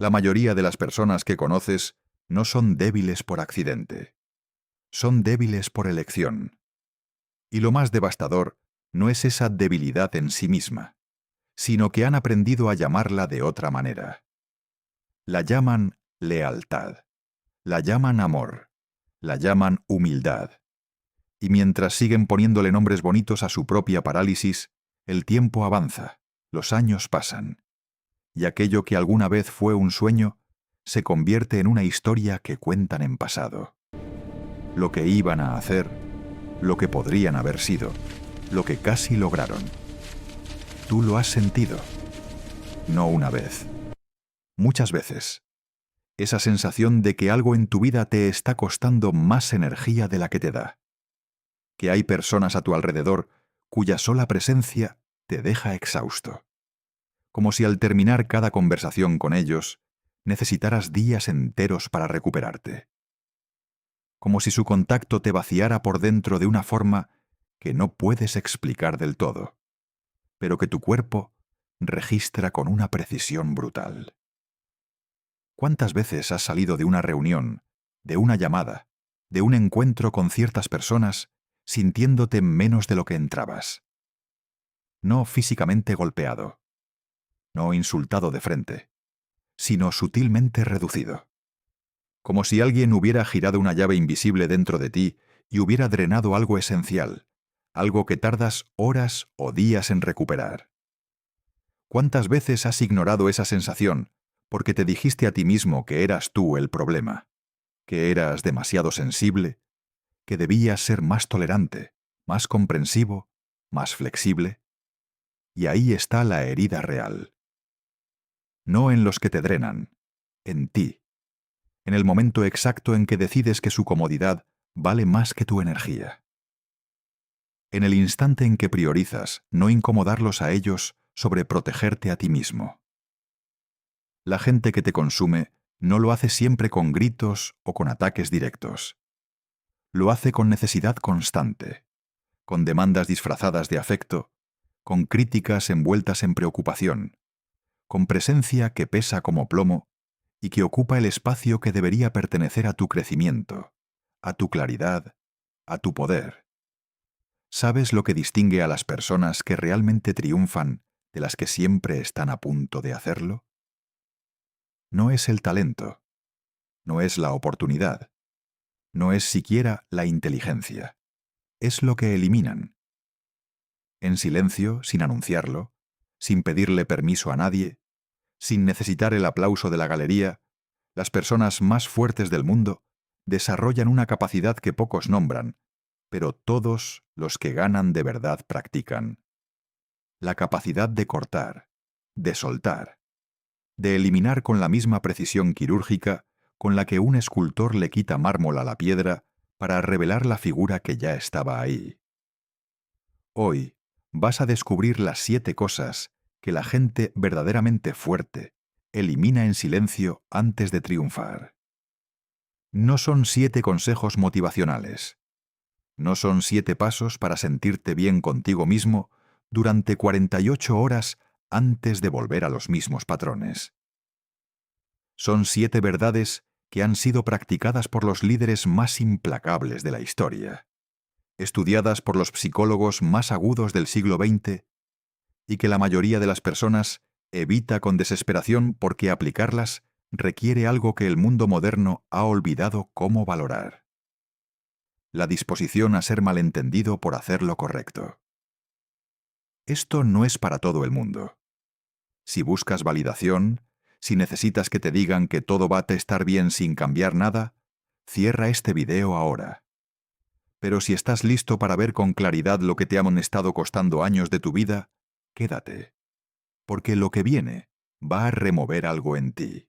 La mayoría de las personas que conoces no son débiles por accidente. Son débiles por elección. Y lo más devastador no es esa debilidad en sí misma, sino que han aprendido a llamarla de otra manera. La llaman lealtad, la llaman amor, la llaman humildad. Y mientras siguen poniéndole nombres bonitos a su propia parálisis, el tiempo avanza, los años pasan, y aquello que alguna vez fue un sueño se convierte en una historia que cuentan en pasado. Lo que iban a hacer, lo que podrían haber sido, lo que casi lograron. Tú lo has sentido. No una vez. Muchas veces. Esa sensación de que algo en tu vida te está costando más energía de la que te da. Que hay personas a tu alrededor cuya sola presencia te deja exhausto. Como si al terminar cada conversación con ellos, necesitaras días enteros para recuperarte. Como si su contacto te vaciara por dentro de una forma que no puedes explicar del todo, pero que tu cuerpo registra con una precisión brutal. ¿Cuántas veces has salido de una reunión, de una llamada, de un encuentro con ciertas personas, sintiéndote menos de lo que entrabas? No físicamente golpeado, no insultado de frente, sino sutilmente reducido. Como si alguien hubiera girado una llave invisible dentro de ti y hubiera drenado algo esencial, algo que tardas horas o días en recuperar. ¿Cuántas veces has ignorado esa sensación porque te dijiste a ti mismo que eras tú el problema, que eras demasiado sensible, que debías ser más tolerante, más comprensivo, más flexible? Y ahí está la herida real. No en los que te drenan, en ti. En el momento exacto en que decides que su comodidad vale más que tu energía. En el instante en que priorizas no incomodarlos a ellos sobre protegerte a ti mismo. La gente que te consume no lo hace siempre con gritos o con ataques directos. Lo hace con necesidad constante, con demandas disfrazadas de afecto, con críticas envueltas en preocupación, con presencia que pesa como plomo y que ocupa el espacio que debería pertenecer a tu crecimiento, a tu claridad, a tu poder. ¿Sabes lo que distingue a las personas que realmente triunfan de las que siempre están a punto de hacerlo? No es el talento, no es la oportunidad, no es siquiera la inteligencia. Es lo que eliminan. En silencio, sin anunciarlo, sin pedirle permiso a nadie, sin necesitar el aplauso de la galería, las personas más fuertes del mundo desarrollan una capacidad que pocos nombran, pero todos los que ganan de verdad practican. La capacidad de cortar, de soltar, de eliminar con la misma precisión quirúrgica con la que un escultor le quita mármol a la piedra para revelar la figura que ya estaba ahí. Hoy vas a descubrir las 7 cosas que la gente verdaderamente fuerte elimina en silencio antes de triunfar. No son 7 consejos motivacionales. No son 7 pasos para sentirte bien contigo mismo durante 48 horas antes de volver a los mismos patrones. Son 7 verdades que han sido practicadas por los líderes más implacables de la historia, estudiadas por los psicólogos más agudos del siglo XX y que la mayoría de las personas evita con desesperación porque aplicarlas requiere algo que el mundo moderno ha olvidado cómo valorar: la disposición a ser malentendido por hacer lo correcto. Esto no es para todo el mundo. Si buscas validación, si necesitas que te digan que todo va a estar bien sin cambiar nada, cierra este video ahora. Pero si estás listo para ver con claridad lo que te han estado costando años de tu vida, quédate, porque lo que viene va a remover algo en ti.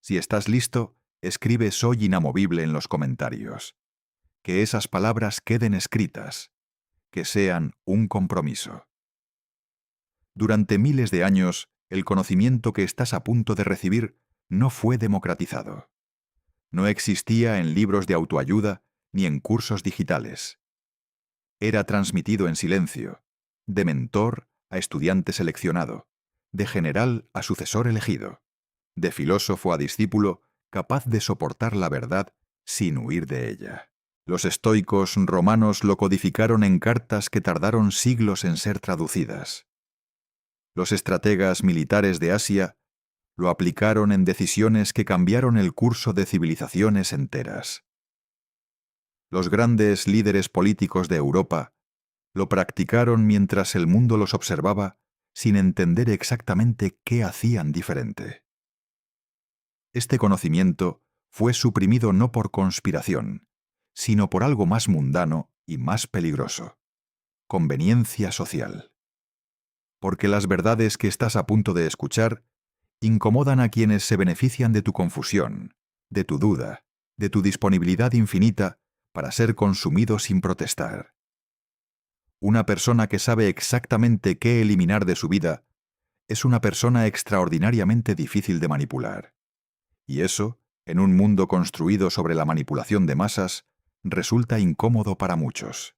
Si estás listo, escribe "soy inamovible" en los comentarios. Que esas palabras queden escritas, que sean un compromiso. Durante miles de años, el conocimiento que estás a punto de recibir no fue democratizado. No existía en libros de autoayuda ni en cursos digitales. Era transmitido en silencio, de mentor a estudiante seleccionado, de general a sucesor elegido. de filósofo a discípulo, capaz de soportar la verdad sin huir de ella. Los estoicos romanos lo codificaron en cartas que tardaron siglos en ser traducidas. Los estrategas militares de Asia lo aplicaron en decisiones que cambiaron el curso de civilizaciones enteras. Los grandes líderes políticos de Europa lo practicaron mientras el mundo los observaba sin entender exactamente qué hacían diferente. Este conocimiento fue suprimido no por conspiración, sino por algo más mundano y más peligroso: conveniencia social. Porque las verdades que estás a punto de escuchar incomodan a quienes se benefician de tu confusión, de tu duda, de tu disponibilidad infinita para ser consumido sin protestar. Una persona que sabe exactamente qué eliminar de su vida es una persona extraordinariamente difícil de manipular. Y eso, en un mundo construido sobre la manipulación de masas, resulta incómodo para muchos.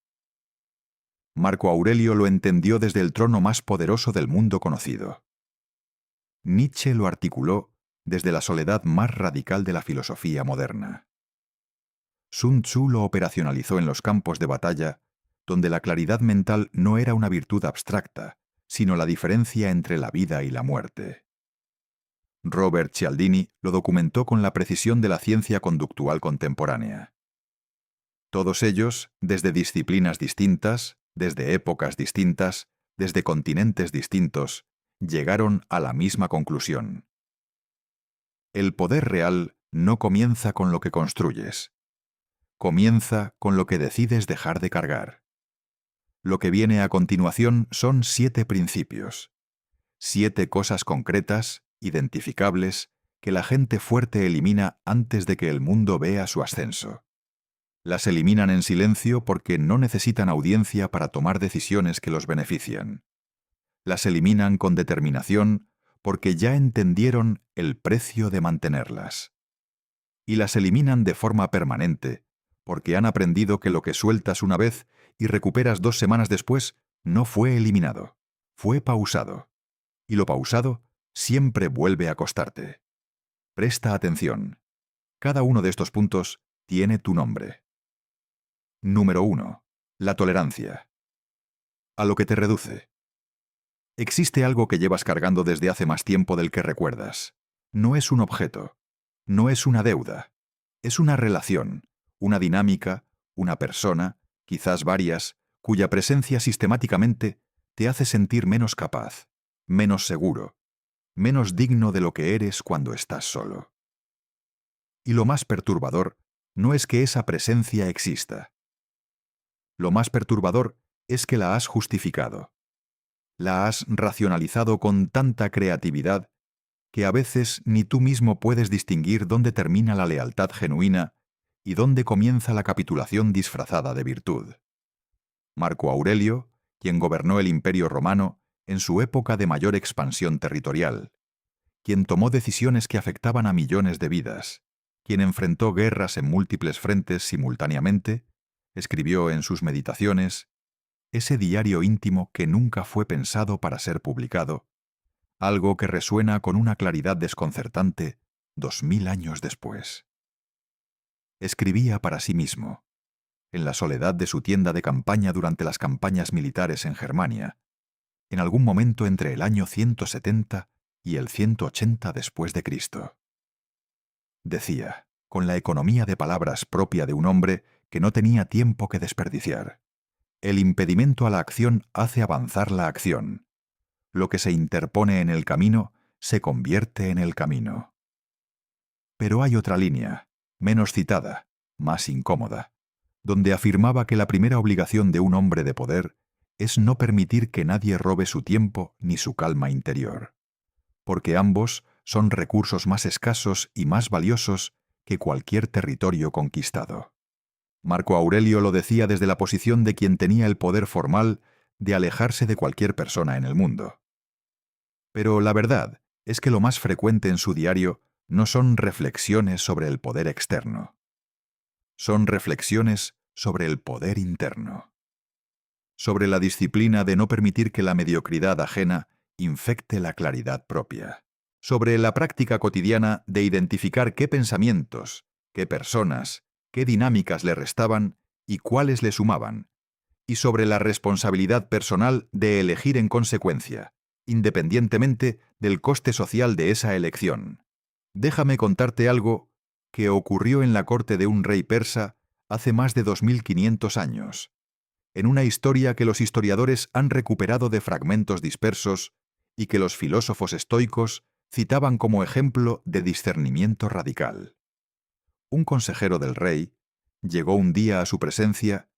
Marco Aurelio lo entendió desde el trono más poderoso del mundo conocido. Nietzsche lo articuló desde la soledad más radical de la filosofía moderna. Sun Tzu lo operacionalizó en los campos de batalla, donde la claridad mental no era una virtud abstracta, sino la diferencia entre la vida y la muerte. Robert Cialdini lo documentó con la precisión de la ciencia conductual contemporánea. Todos ellos, desde disciplinas distintas, desde épocas distintas, desde continentes distintos, llegaron a la misma conclusión. El poder real no comienza con lo que construyes. Comienza con lo que decides dejar de cargar. Lo que viene a continuación son 7 principios. 7 cosas concretas, identificables, que la gente fuerte elimina antes de que el mundo vea su ascenso. Las eliminan en silencio porque no necesitan audiencia para tomar decisiones que los benefician. Las eliminan con determinación porque ya entendieron el precio de mantenerlas. Y las eliminan de forma permanente porque han aprendido que lo que sueltas una vez y recuperas 2 semanas después no fue eliminado, fue pausado. Y lo pausado siempre vuelve a costarte. Presta atención. Cada uno de estos puntos tiene tu nombre. Número 1. La tolerancia. A lo que te reduce. Existe algo que llevas cargando desde hace más tiempo del que recuerdas. No es un objeto. No es una deuda. Es una relación, una dinámica, una persona, quizás varias, cuya presencia sistemáticamente te hace sentir menos capaz, menos seguro, menos digno de lo que eres cuando estás solo. Y lo más perturbador no es que esa presencia exista. Lo más perturbador es que la has justificado. La has racionalizado con tanta creatividad que a veces ni tú mismo puedes distinguir dónde termina la lealtad genuina y dónde comienza la capitulación disfrazada de virtud. Marco Aurelio, quien gobernó el Imperio Romano en su época de mayor expansión territorial, quien tomó decisiones que afectaban a millones de vidas, quien enfrentó guerras en múltiples frentes simultáneamente, escribió en sus meditaciones ese diario íntimo que nunca fue pensado para ser publicado, algo que resuena con una claridad desconcertante 2000 años después. Escribía para sí mismo, en la soledad de su tienda de campaña durante las campañas militares en Germania, en algún momento entre el año 170 y el 180 después de Cristo. Decía, con la economía de palabras propia de un hombre que no tenía tiempo que desperdiciar: el impedimento a la acción hace avanzar la acción. Lo que se interpone en el camino se convierte en el camino. Pero hay otra línea, menos citada, más incómoda, donde afirmaba que la primera obligación de un hombre de poder es no permitir que nadie robe su tiempo ni su calma interior, porque ambos son recursos más escasos y más valiosos que cualquier territorio conquistado. Marco Aurelio lo decía desde la posición de quien tenía el poder formal de alejarse de cualquier persona en el mundo. Pero la verdad es que lo más frecuente en su diario no son reflexiones sobre el poder externo. Son reflexiones sobre el poder interno. Sobre la disciplina de no permitir que la mediocridad ajena infecte la claridad propia. sobre la práctica cotidiana de identificar qué pensamientos, qué personas, qué dinámicas le restaban y cuáles le sumaban, y sobre la responsabilidad personal de elegir en consecuencia, independientemente del coste social de esa elección. Déjame contarte algo que ocurrió en la corte de un rey persa hace más de 2500 años, en una historia que los historiadores han recuperado de fragmentos dispersos y que los filósofos estoicos citaban como ejemplo de discernimiento radical. Un consejero del rey llegó un día a su presencia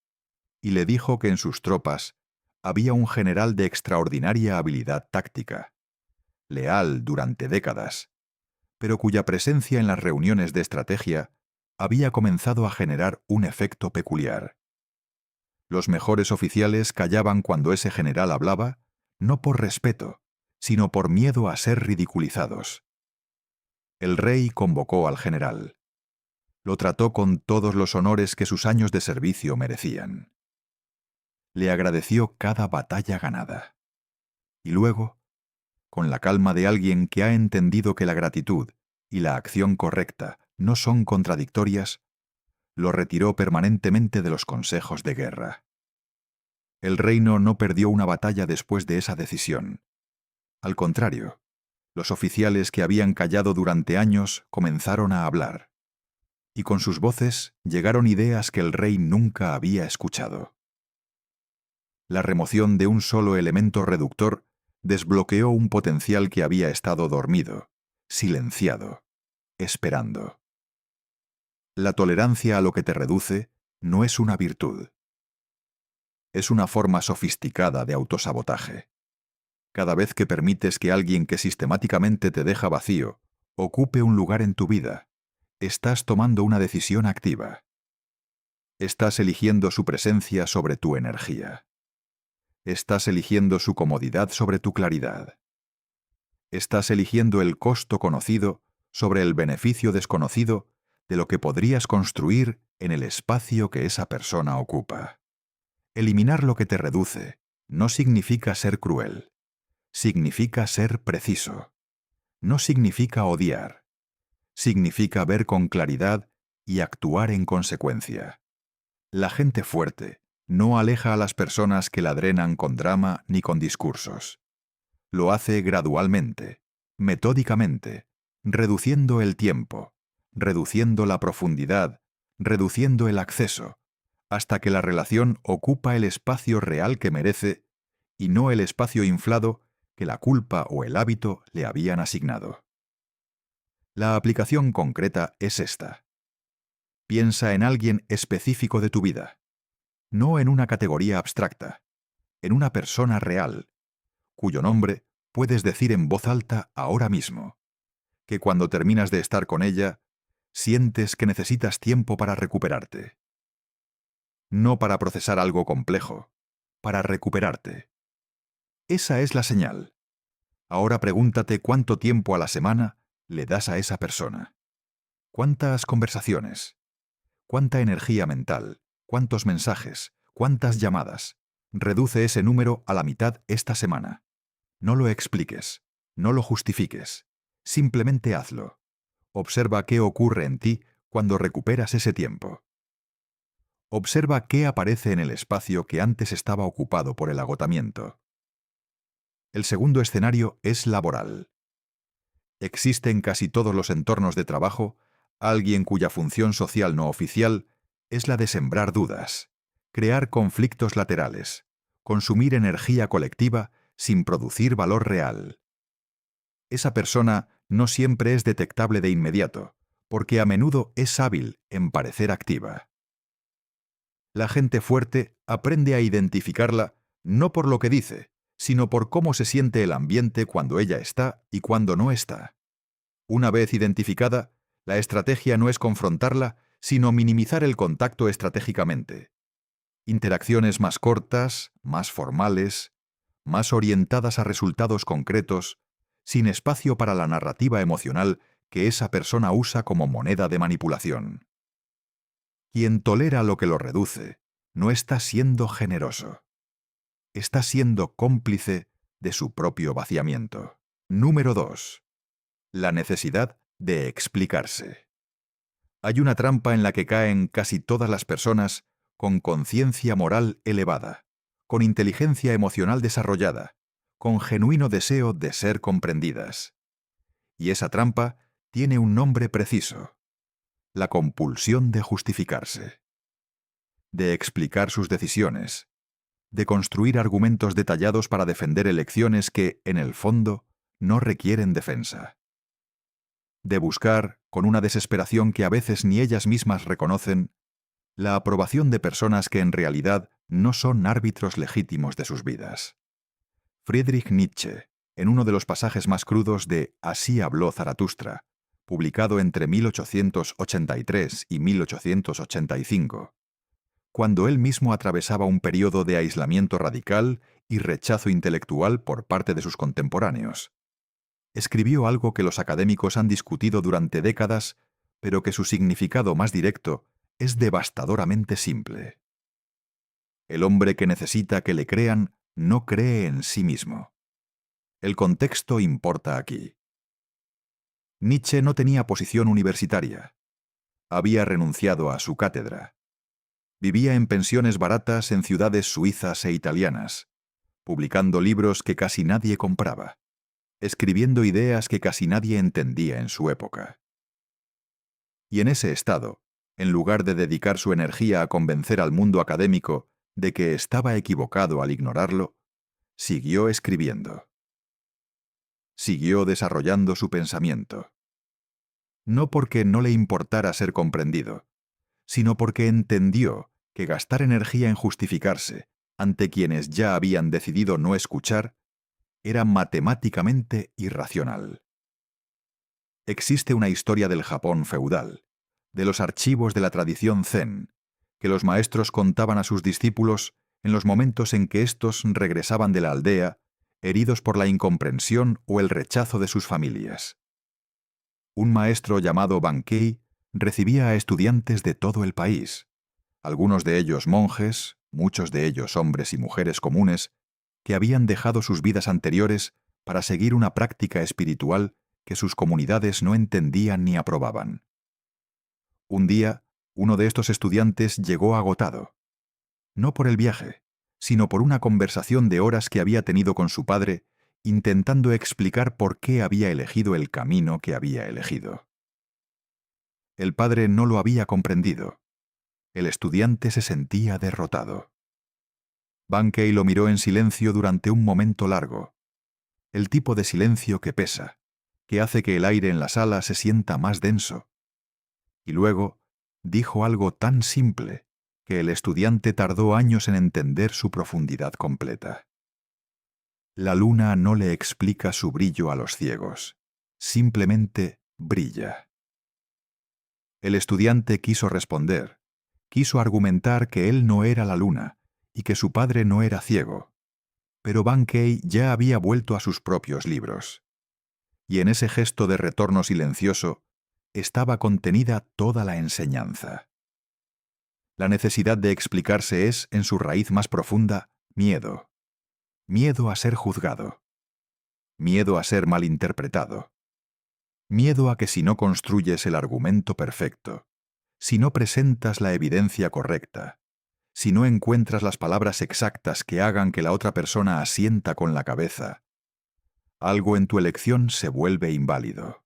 y le dijo que en sus tropas había un general de extraordinaria habilidad táctica, leal durante décadas, pero cuya presencia en las reuniones de estrategia había comenzado a generar un efecto peculiar. Los mejores oficiales callaban cuando ese general hablaba, no por respeto, sino por miedo a ser ridiculizados. El rey convocó al general. Lo trató con todos los honores que sus años de servicio merecían. Le agradeció cada batalla ganada. Y luego, con la calma de alguien que ha entendido que la gratitud y la acción correcta no son contradictorias, lo retiró permanentemente de los consejos de guerra. El reino no perdió una batalla después de esa decisión. Al contrario, los oficiales que habían callado durante años comenzaron a hablar, y con sus voces llegaron ideas que el rey nunca había escuchado. La remoción de un solo elemento reductor desbloqueó un potencial que había estado dormido, silenciado, esperando. La tolerancia a lo que te reduce no es una virtud. Es una forma sofisticada de autosabotaje. Cada vez que permites que alguien que sistemáticamente te deja vacío ocupe un lugar en tu vida, estás tomando una decisión activa. Estás eligiendo su presencia sobre tu energía. Estás eligiendo su comodidad sobre tu claridad. Estás eligiendo el costo conocido sobre el beneficio desconocido de lo que podrías construir en el espacio que esa persona ocupa. Eliminar lo que te reduce no significa ser cruel. Significa ser preciso. No significa odiar. Significa ver con claridad y actuar en consecuencia. La gente fuerte no aleja a las personas que la drenan con drama ni con discursos. Lo hace gradualmente, metódicamente, reduciendo el tiempo, reduciendo la profundidad, reduciendo el acceso, hasta que la relación ocupa el espacio real que merece y no el espacio inflado que la culpa o el hábito le habían asignado. La aplicación concreta es esta. Piensa en alguien específico de tu vida, no en una categoría abstracta, en una persona real, cuyo nombre puedes decir en voz alta ahora mismo, que cuando terminas de estar con ella, sientes que necesitas tiempo para recuperarte. No para procesar algo complejo, para recuperarte. Esa es la señal. Ahora pregúntate cuánto tiempo a la semana le das a esa persona. ¿Cuántas conversaciones? ¿Cuánta energía mental? ¿Cuántos mensajes? ¿Cuántas llamadas? Reduce ese número a la mitad esta semana. No lo expliques, no lo justifiques. Simplemente hazlo. Observa qué ocurre en ti cuando recuperas ese tiempo. Observa qué aparece en el espacio que antes estaba ocupado por el agotamiento. El segundo escenario es laboral. Existe en casi todos los entornos de trabajo alguien cuya función social no oficial es la de sembrar dudas, crear conflictos laterales, consumir energía colectiva sin producir valor real. Esa persona no siempre es detectable de inmediato, porque a menudo es hábil en parecer activa. La gente fuerte aprende a identificarla no por lo que dice, sino por cómo se siente el ambiente cuando ella está y cuando no está. Una vez identificada, la estrategia no es confrontarla, sino minimizar el contacto estratégicamente. Interacciones más cortas, más formales, más orientadas a resultados concretos, sin espacio para la narrativa emocional que esa persona usa como moneda de manipulación. Quien tolera lo que lo reduce no está siendo generoso. Está siendo cómplice de su propio vaciamiento. Número 2. La necesidad de explicarse. Hay una trampa en la que caen casi todas las personas con conciencia moral elevada, con inteligencia emocional desarrollada, con genuino deseo de ser comprendidas. Y esa trampa tiene un nombre preciso: la compulsión de justificarse, de explicar sus decisiones, de construir argumentos detallados para defender elecciones que, en el fondo, no requieren defensa, de buscar, con una desesperación que a veces ni ellas mismas reconocen, la aprobación de personas que en realidad no son árbitros legítimos de sus vidas. Friedrich Nietzsche, en uno de los pasajes más crudos de Así habló Zaratustra, publicado entre 1883 y 1885, cuando él mismo atravesaba un periodo de aislamiento radical y rechazo intelectual por parte de sus contemporáneos, escribió algo que los académicos han discutido durante décadas, pero que su significado más directo es devastadoramente simple. El hombre que necesita que le crean no cree en sí mismo. El contexto importa aquí. Nietzsche no tenía posición universitaria. Había renunciado a su cátedra. Vivía en pensiones baratas en ciudades suizas e italianas, publicando libros que casi nadie compraba, escribiendo ideas que casi nadie entendía en su época. Y en ese estado, en lugar de dedicar su energía a convencer al mundo académico de que estaba equivocado al ignorarlo, siguió escribiendo. Siguió desarrollando su pensamiento. No porque no le importara ser comprendido, sino porque entendió que gastar energía en justificarse ante quienes ya habían decidido no escuchar era matemáticamente irracional. Existe una historia del Japón feudal, de los archivos de la tradición zen, que los maestros contaban a sus discípulos en los momentos en que éstos regresaban de la aldea, heridos por la incomprensión o el rechazo de sus familias. Un maestro llamado Bankei recibía a estudiantes de todo el país, algunos de ellos monjes, muchos de ellos hombres y mujeres comunes, que habían dejado sus vidas anteriores para seguir una práctica espiritual que sus comunidades no entendían ni aprobaban. Un día, uno de estos estudiantes llegó agotado, no por el viaje, sino por una conversación de horas que había tenido con su padre, intentando explicar por qué había elegido el camino que había elegido. El padre no lo había comprendido. El estudiante se sentía derrotado. Bankei lo miró en silencio durante un momento largo, el tipo de silencio que pesa, que hace que el aire en la sala se sienta más denso. Y luego dijo algo tan simple que el estudiante tardó años en entender su profundidad completa. La luna no le explica su brillo a los ciegos, simplemente brilla. El estudiante quiso responder, quiso argumentar que él no era la luna y que su padre no era ciego, pero Bankei ya había vuelto a sus propios libros. Y en ese gesto de retorno silencioso estaba contenida toda la enseñanza. La necesidad de explicarse es, en su raíz más profunda, miedo. Miedo a ser juzgado. Miedo a ser malinterpretado. Miedo a que si no construyes el argumento perfecto, si no presentas la evidencia correcta, si no encuentras las palabras exactas que hagan que la otra persona asienta con la cabeza, algo en tu elección se vuelve inválido.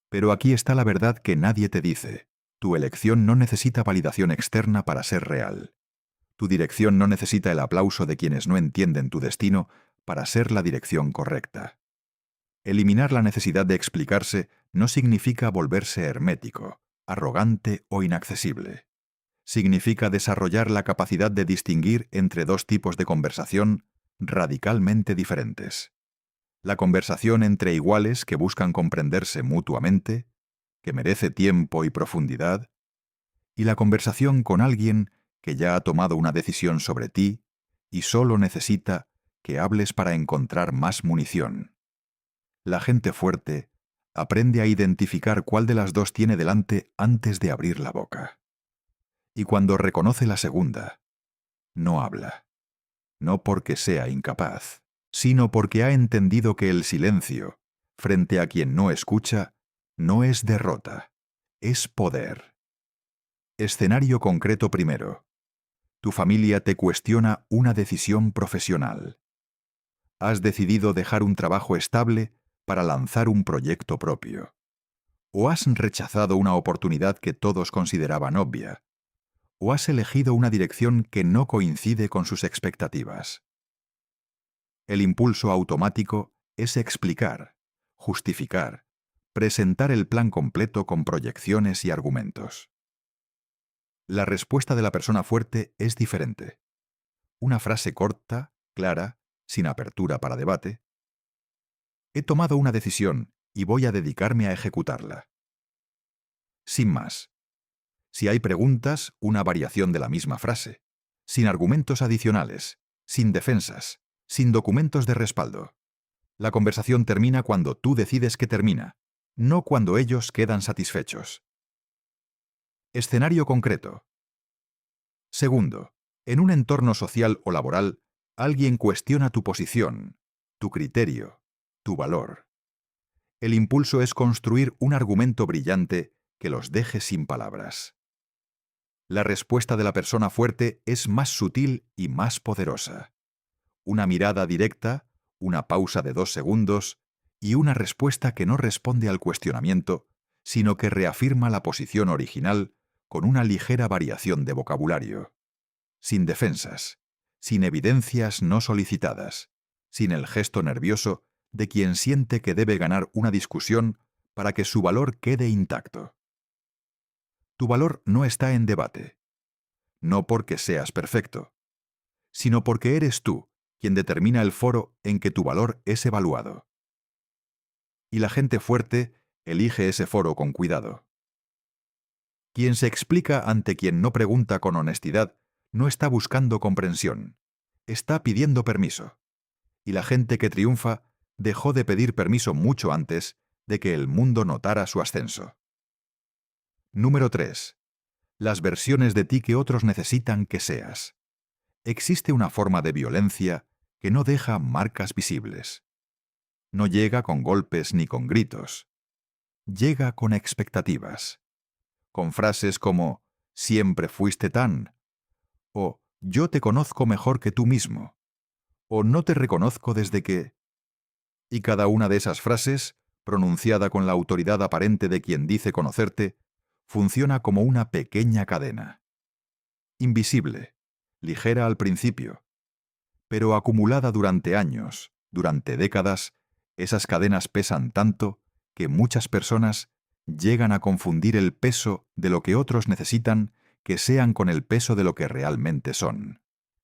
Pero aquí está la verdad que nadie te dice. Tu elección no necesita validación externa para ser real. Tu dirección no necesita el aplauso de quienes no entienden tu destino para ser la dirección correcta. Eliminar la necesidad de explicarse no significa volverse hermético, arrogante o inaccesible. Significa desarrollar la capacidad de distinguir entre dos tipos de conversación radicalmente diferentes. La conversación entre iguales que buscan comprenderse mutuamente, que merece tiempo y profundidad, y la conversación con alguien que ya ha tomado una decisión sobre ti y solo necesita que hables para encontrar más munición. La gente fuerte aprende a identificar cuál de las dos tiene delante antes de abrir la boca. Y cuando reconoce la segunda, no habla, no porque sea incapaz, sino porque ha entendido que el silencio, frente a quien no escucha, no es derrota, es poder. Escenario concreto primero. Tu familia te cuestiona una decisión profesional. Has decidido dejar un trabajo estable para lanzar un proyecto propio. O has rechazado una oportunidad que todos consideraban obvia. O has elegido una dirección que no coincide con sus expectativas. El impulso automático es explicar, justificar, presentar el plan completo con proyecciones y argumentos. La respuesta de la persona fuerte es diferente. Una frase corta, clara, sin apertura para debate. He tomado una decisión y voy a dedicarme a ejecutarla. Sin más. Si hay preguntas, una variación de la misma frase. Sin argumentos adicionales, sin defensas, sin documentos de respaldo. La conversación termina cuando tú decides que termina, no cuando ellos quedan satisfechos. Escenario concreto. Segundo, en un entorno social o laboral, alguien cuestiona tu posición, tu criterio, tu valor. El impulso es construir un argumento brillante que los deje sin palabras. La respuesta de la persona fuerte es más sutil y más poderosa. Una mirada directa, una pausa de 2 segundos y una respuesta que no responde al cuestionamiento, sino que reafirma la posición original con una ligera variación de vocabulario. Sin defensas, sin evidencias no solicitadas, sin el gesto nervioso de quien siente que debe ganar una discusión para que su valor quede intacto. Tu valor no está en debate, no porque seas perfecto, sino porque eres tú quien determina el foro en que tu valor es evaluado. Y la gente fuerte elige ese foro con cuidado. Quien se explica ante quien no pregunta con honestidad no está buscando comprensión, está pidiendo permiso. Y la gente que triunfa dejó de pedir permiso mucho antes de que el mundo notara su ascenso. Número 3. Las versiones de ti que otros necesitan que seas. Existe una forma de violencia que no deja marcas visibles. No llega con golpes ni con gritos. Llega con expectativas. Con frases como «siempre fuiste tan» o «yo te conozco mejor que tú mismo» o «no te reconozco desde que...». Y cada una de esas frases, pronunciada con la autoridad aparente de quien dice conocerte, funciona como una pequeña cadena. Invisible, ligera al principio, pero acumulada durante años, durante décadas, esas cadenas pesan tanto que muchas personas llegan a confundir el peso de lo que otros necesitan que sean con el peso de lo que realmente son.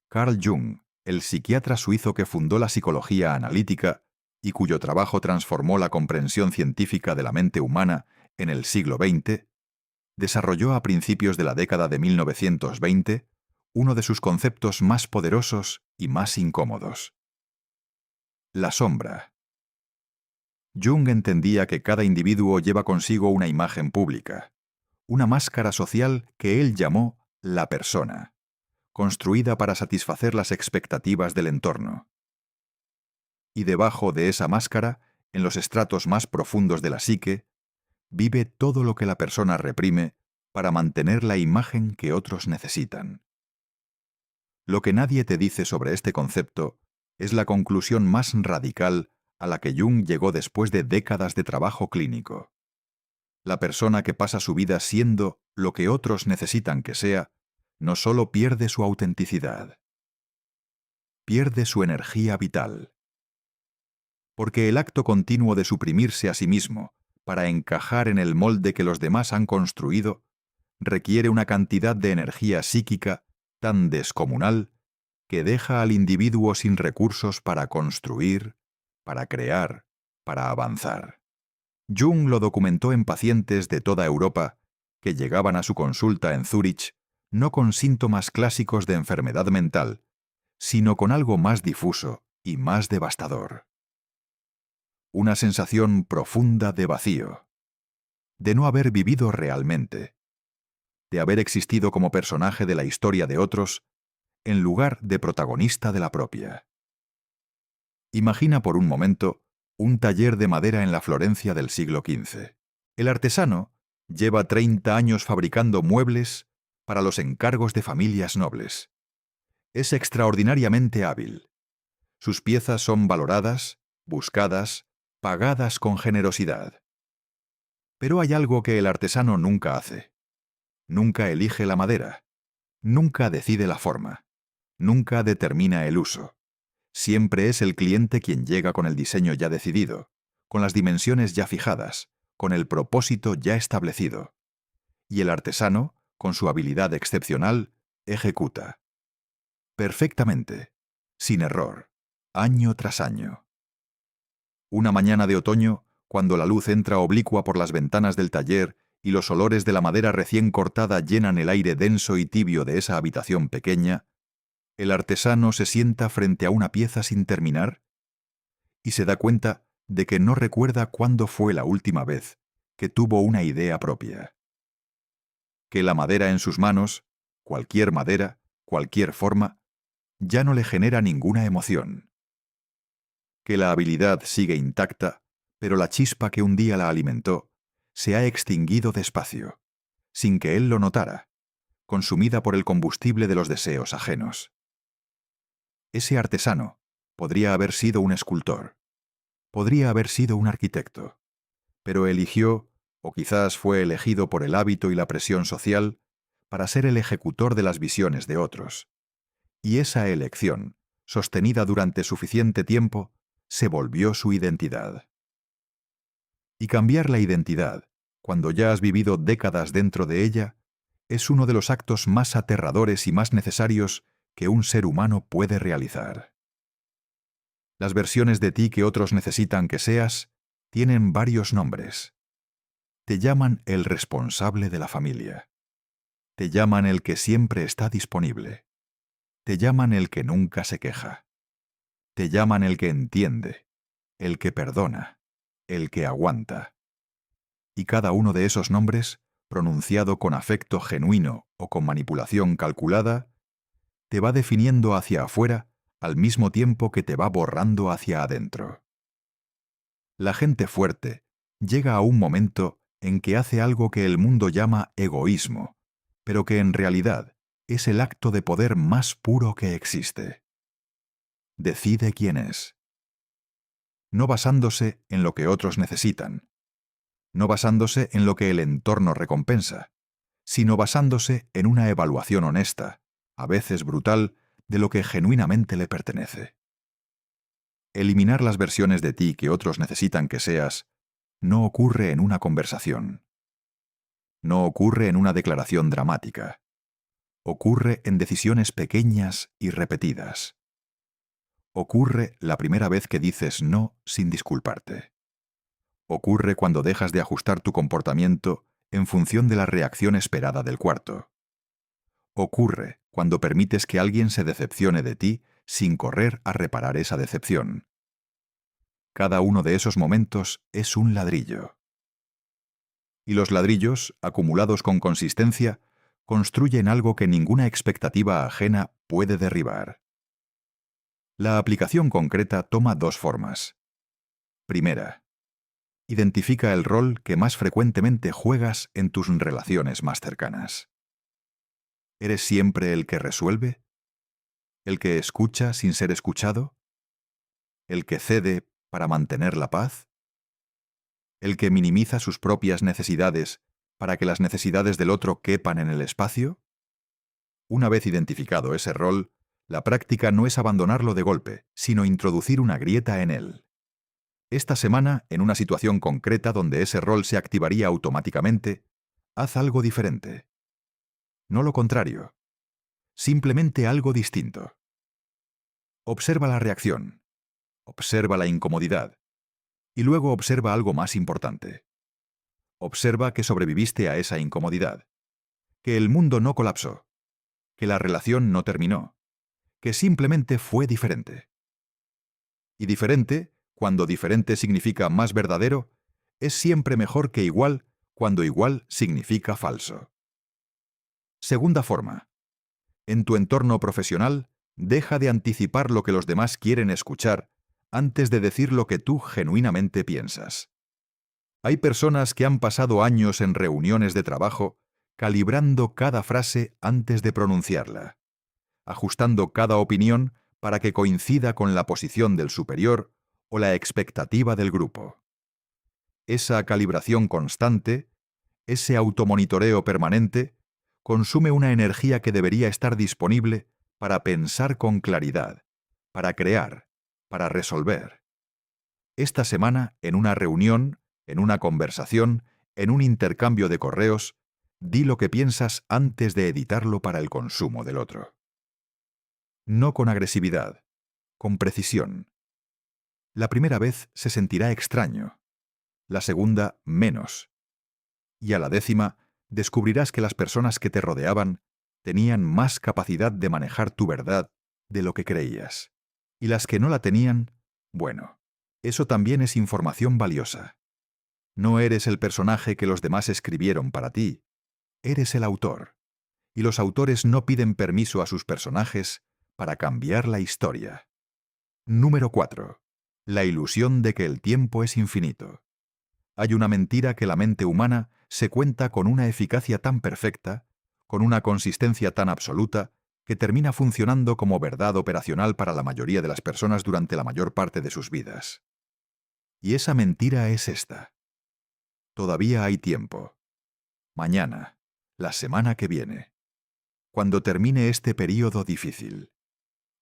Carl Jung, el psiquiatra suizo que fundó la psicología analítica y cuyo trabajo transformó la comprensión científica de la mente humana en el siglo XX, desarrolló a principios de la década de 1920 uno de sus conceptos más poderosos y más incómodos: la sombra. Jung entendía que cada individuo lleva consigo una imagen pública, una máscara social que él llamó la persona, construida para satisfacer las expectativas del entorno. Y debajo de esa máscara, en los estratos más profundos de la psique, vive todo lo que la persona reprime para mantener la imagen que otros necesitan. Lo que nadie te dice sobre este concepto es la conclusión más radical a la que Jung llegó después de décadas de trabajo clínico. La persona que pasa su vida siendo lo que otros necesitan que sea, no solo pierde su autenticidad, pierde su energía vital. Porque el acto continuo de suprimirse a sí mismo para encajar en el molde que los demás han construido requiere una cantidad de energía psíquica tan descomunal que deja al individuo sin recursos para construir, para crear, para avanzar. Jung lo documentó en pacientes de toda Europa que llegaban a su consulta en Zúrich no con síntomas clásicos de enfermedad mental, sino con algo más difuso y más devastador. Una sensación profunda de vacío, de no haber vivido realmente, de haber existido como personaje de la historia de otros en lugar de protagonista de la propia. Imagina por un momento Un taller de madera en la Florencia del siglo XV. El artesano lleva 30 años fabricando muebles para los encargos de familias nobles. Es extraordinariamente hábil. Sus piezas son valoradas, buscadas, pagadas con generosidad. Pero hay algo que el artesano nunca hace. Nunca elige la madera. Nunca decide la forma. Nunca determina el uso. Siempre es el cliente quien llega con el diseño ya decidido, con las dimensiones ya fijadas, con el propósito ya establecido. Y el artesano, con su habilidad excepcional, ejecuta. Perfectamente, sin error, año tras año. Una mañana de otoño, cuando la luz entra oblicua por las ventanas del taller y los olores de la madera recién cortada llenan el aire denso y tibio de esa habitación pequeña, el artesano se sienta frente a una pieza sin terminar y se da cuenta de que no recuerda cuándo fue la última vez que tuvo una idea propia. Que la madera en sus manos, cualquier madera, cualquier forma, ya no le genera ninguna emoción. Que la habilidad sigue intacta, pero la chispa que un día la alimentó se ha extinguido despacio, sin que él lo notara, consumida por el combustible de los deseos ajenos. Ese artesano podría haber sido un escultor, podría haber sido un arquitecto, pero eligió, o quizás fue elegido por el hábito y la presión social, para ser el ejecutor de las visiones de otros. Y esa elección, sostenida durante suficiente tiempo, se volvió su identidad. Y cambiar la identidad, cuando ya has vivido décadas dentro de ella, es uno de los actos más aterradores y más necesarios que un ser humano puede realizar. Las versiones de ti que otros necesitan que seas tienen varios nombres. Te llaman el responsable de la familia. Te llaman el que siempre está disponible. Te llaman el que nunca se queja. Te llaman el que entiende, el que perdona, el que aguanta. Y cada uno de esos nombres, pronunciado con afecto genuino o con manipulación calculada, te va definiendo hacia afuera al mismo tiempo que te va borrando hacia adentro. La gente fuerte llega a un momento en que hace algo que el mundo llama egoísmo, pero que en realidad es el acto de poder más puro que existe. Decide quién es. No basándose en lo que otros necesitan, no basándose en lo que el entorno recompensa, sino basándose en una evaluación honesta, a veces brutal, de lo que genuinamente le pertenece. Eliminar las versiones de ti que otros necesitan que seas no ocurre en una conversación. No ocurre en una declaración dramática. Ocurre en decisiones pequeñas y repetidas. Ocurre la primera vez que dices no sin disculparte. Ocurre cuando dejas de ajustar tu comportamiento en función de la reacción esperada del cuarto. Ocurre cuando permites que alguien se decepcione de ti sin correr a reparar esa decepción. Cada uno de esos momentos es un ladrillo. Y los ladrillos, acumulados con consistencia, construyen algo que ninguna expectativa ajena puede derribar. La aplicación concreta toma dos formas. Primera, identifica el rol que más frecuentemente juegas en tus relaciones más cercanas. ¿Eres siempre el que resuelve? ¿El que escucha sin ser escuchado? ¿El que cede para mantener la paz? ¿El que minimiza sus propias necesidades para que las necesidades del otro quepan en el espacio? Una vez identificado ese rol, la práctica no es abandonarlo de golpe, sino introducir una grieta en él. Esta semana, en una situación concreta donde ese rol se activaría automáticamente, haz algo diferente. No lo contrario. Simplemente algo distinto. Observa la reacción. Observa la incomodidad. Y luego observa algo más importante. Observa que sobreviviste a esa incomodidad. Que el mundo no colapsó. Que la relación no terminó. Que simplemente fue diferente. Y diferente, cuando diferente significa más verdadero, es siempre mejor que igual cuando igual significa falso. Segunda forma. En tu entorno profesional, deja de anticipar lo que los demás quieren escuchar antes de decir lo que tú genuinamente piensas. Hay personas que han pasado años en reuniones de trabajo calibrando cada frase antes de pronunciarla, ajustando cada opinión para que coincida con la posición del superior o la expectativa del grupo. Esa calibración constante, ese automonitoreo permanente, consume una energía que debería estar disponible para pensar con claridad, para crear, para resolver. Esta semana, en una reunión, en una conversación, en un intercambio de correos, di lo que piensas antes de editarlo para el consumo del otro. No con agresividad, con precisión. La primera vez se sentirá extraño, la segunda menos. Y a la 10ª descubrirás que las personas que te rodeaban tenían más capacidad de manejar tu verdad de lo que creías. Y las que no la tenían, bueno, eso también es información valiosa. No eres el personaje que los demás escribieron para ti, eres el autor. Y los autores no piden permiso a sus personajes para cambiar la historia. Número 4. La ilusión de que el tiempo es infinito. Hay una mentira que la mente humana se cuenta con una eficacia tan perfecta, con una consistencia tan absoluta, que termina funcionando como verdad operacional para la mayoría de las personas durante la mayor parte de sus vidas. Y esa mentira es esta. Todavía hay tiempo. Mañana, la semana que viene. Cuando termine este período difícil.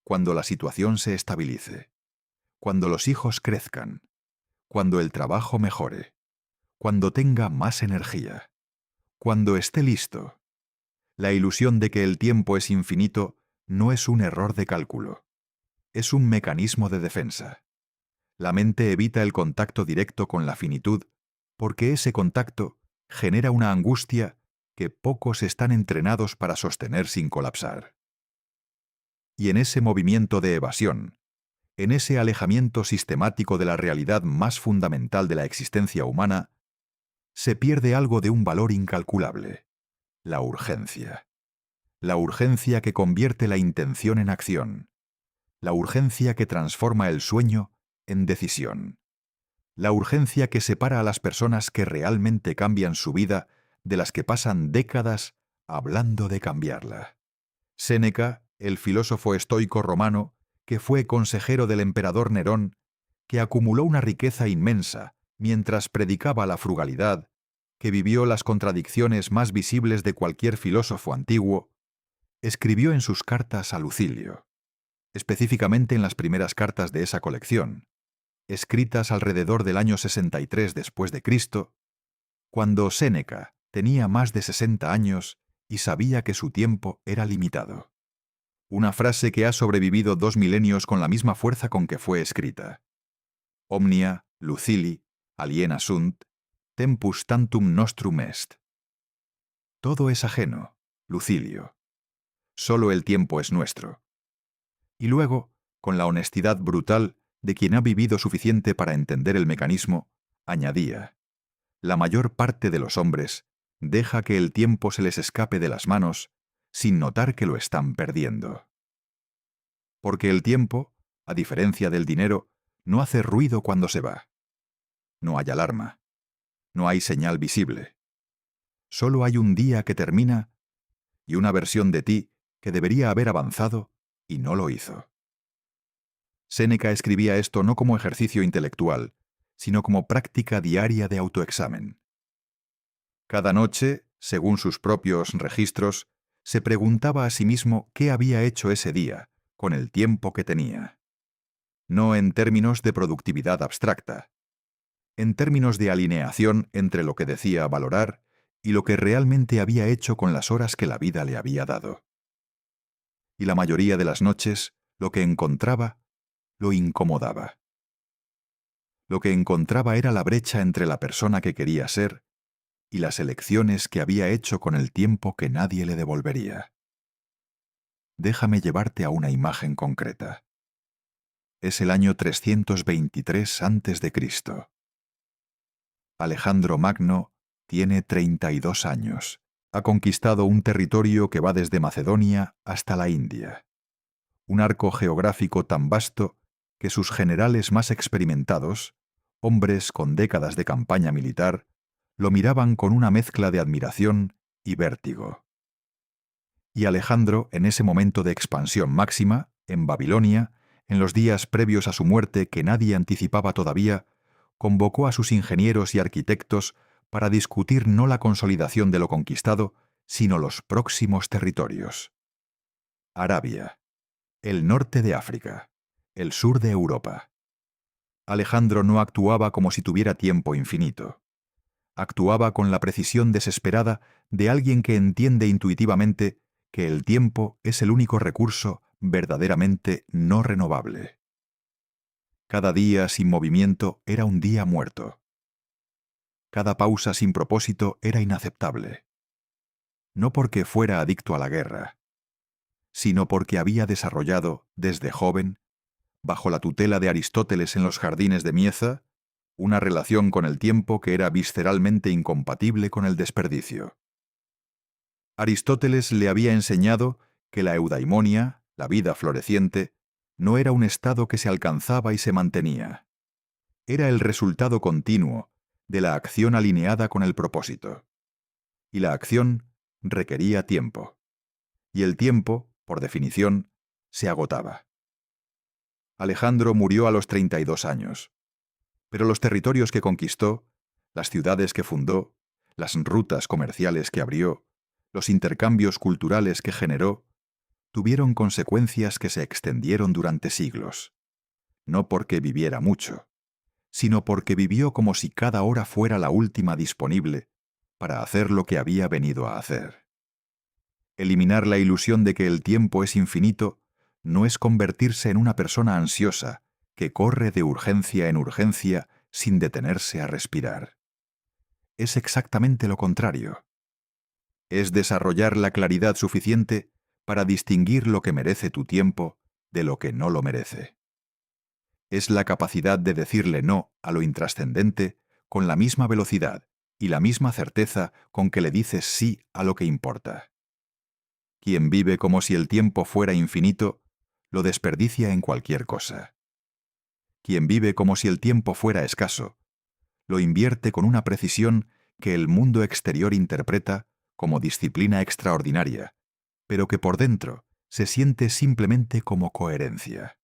Cuando la situación se estabilice. Cuando los hijos crezcan. Cuando el trabajo mejore. Cuando tenga más energía. Cuando esté listo. La ilusión de que el tiempo es infinito no es un error de cálculo. Es un mecanismo de defensa. La mente evita el contacto directo con la finitud porque ese contacto genera una angustia que pocos están entrenados para sostener sin colapsar. Y en ese movimiento de evasión, en ese alejamiento sistemático de la realidad más fundamental de la existencia humana, se pierde algo de un valor incalculable: la urgencia. La urgencia que convierte la intención en acción. La urgencia que transforma el sueño en decisión. La urgencia que separa a las personas que realmente cambian su vida de las que pasan décadas hablando de cambiarla. Séneca, el filósofo estoico romano, que fue consejero del emperador Nerón, que acumuló una riqueza inmensa mientras predicaba la frugalidad, que vivió las contradicciones más visibles de cualquier filósofo antiguo, escribió en sus cartas a Lucilio, específicamente en las primeras cartas de esa colección, escritas alrededor del año 63 después de Cristo, cuando Séneca tenía más de 60 años y sabía que su tiempo era limitado. Una frase que ha sobrevivido 2 milenios con la misma fuerza con que fue escrita. Omnia, Lucili, aliena sunt, tempus tantum nostrum est. Todo es ajeno, Lucilio. Solo el tiempo es nuestro. Y luego, con la honestidad brutal de quien ha vivido suficiente para entender el mecanismo, añadía: la mayor parte de los hombres deja que el tiempo se les escape de las manos sin notar que lo están perdiendo. Porque el tiempo, a diferencia del dinero, no hace ruido cuando se va. No hay alarma. No hay señal visible. Solo hay un día que termina y una versión de ti que debería haber avanzado y no lo hizo. Séneca escribía esto no como ejercicio intelectual, sino como práctica diaria de autoexamen. Cada noche, según sus propios registros, se preguntaba a sí mismo qué había hecho ese día, con el tiempo que tenía. No en términos de productividad abstracta, en términos de alineación entre lo que decía valorar y lo que realmente había hecho con las horas que la vida le había dado. Y la mayoría de las noches, lo que encontraba, lo incomodaba. Lo que encontraba era la brecha entre la persona que quería ser y las elecciones que había hecho con el tiempo que nadie le devolvería. Déjame llevarte a una imagen concreta. Es el año 323 a.C. Alejandro Magno tiene 32 años. Ha conquistado un territorio que va desde Macedonia hasta la India. Un arco geográfico tan vasto que sus generales más experimentados, hombres con décadas de campaña militar, lo miraban con una mezcla de admiración y vértigo. Y Alejandro, en ese momento de expansión máxima, en Babilonia, en los días previos a su muerte que nadie anticipaba todavía, convocó a sus ingenieros y arquitectos para discutir no la consolidación de lo conquistado, sino los próximos territorios. Arabia, el norte de África, el sur de Europa. Alejandro no actuaba como si tuviera tiempo infinito. Actuaba con la precisión desesperada de alguien que entiende intuitivamente que el tiempo es el único recurso verdaderamente no renovable. Cada día sin movimiento era un día muerto. Cada pausa sin propósito era inaceptable. No porque fuera adicto a la guerra, sino porque había desarrollado, desde joven, bajo la tutela de Aristóteles en los jardines de Mieza, una relación con el tiempo que era visceralmente incompatible con el desperdicio. Aristóteles le había enseñado que la eudaimonia, la vida floreciente, no era un estado que se alcanzaba y se mantenía. Era el resultado continuo de la acción alineada con el propósito. Y la acción requería tiempo. Y el tiempo, por definición, se agotaba. Alejandro murió a los 32 años. Pero los territorios que conquistó, las ciudades que fundó, las rutas comerciales que abrió, los intercambios culturales que generó, tuvieron consecuencias que se extendieron durante siglos. No porque viviera mucho, sino porque vivió como si cada hora fuera la última disponible para hacer lo que había venido a hacer. Eliminar la ilusión de que el tiempo es infinito no es convertirse en una persona ansiosa que corre de urgencia en urgencia sin detenerse a respirar. Es exactamente lo contrario. Es desarrollar la claridad suficiente para distinguir lo que merece tu tiempo de lo que no lo merece. Es la capacidad de decirle no a lo intrascendente con la misma velocidad y la misma certeza con que le dices sí a lo que importa. Quien vive como si el tiempo fuera infinito, lo desperdicia en cualquier cosa. Quien vive como si el tiempo fuera escaso, lo invierte con una precisión que el mundo exterior interpreta como disciplina extraordinaria, pero que por dentro se siente simplemente como coherencia.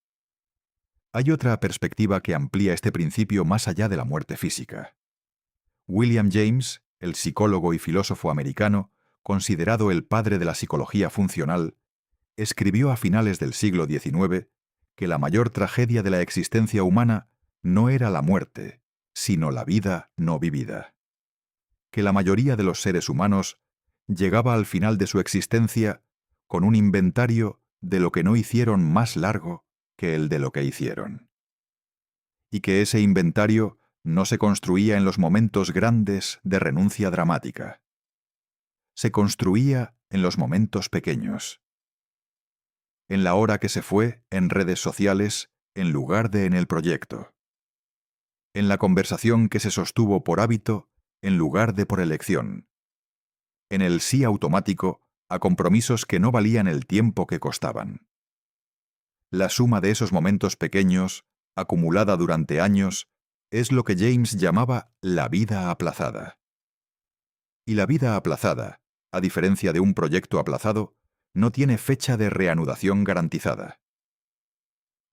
Hay otra perspectiva que amplía este principio más allá de la muerte física. William James, el psicólogo y filósofo americano, considerado el padre de la psicología funcional, escribió a finales del siglo XIX que la mayor tragedia de la existencia humana no era la muerte, sino la vida no vivida. Que la mayoría de los seres humanos llegaba al final de su existencia con un inventario de lo que no hicieron más largo que el de lo que hicieron. Y que ese inventario no se construía en los momentos grandes de renuncia dramática. Se construía en los momentos pequeños. En la hora que se fue en redes sociales en lugar de en el proyecto. En la conversación que se sostuvo por hábito en lugar de por elección. En el sí automático a compromisos que no valían el tiempo que costaban. La suma de esos momentos pequeños, acumulada durante años, es lo que James llamaba la vida aplazada. Y la vida aplazada, a diferencia de un proyecto aplazado, no tiene fecha de reanudación garantizada.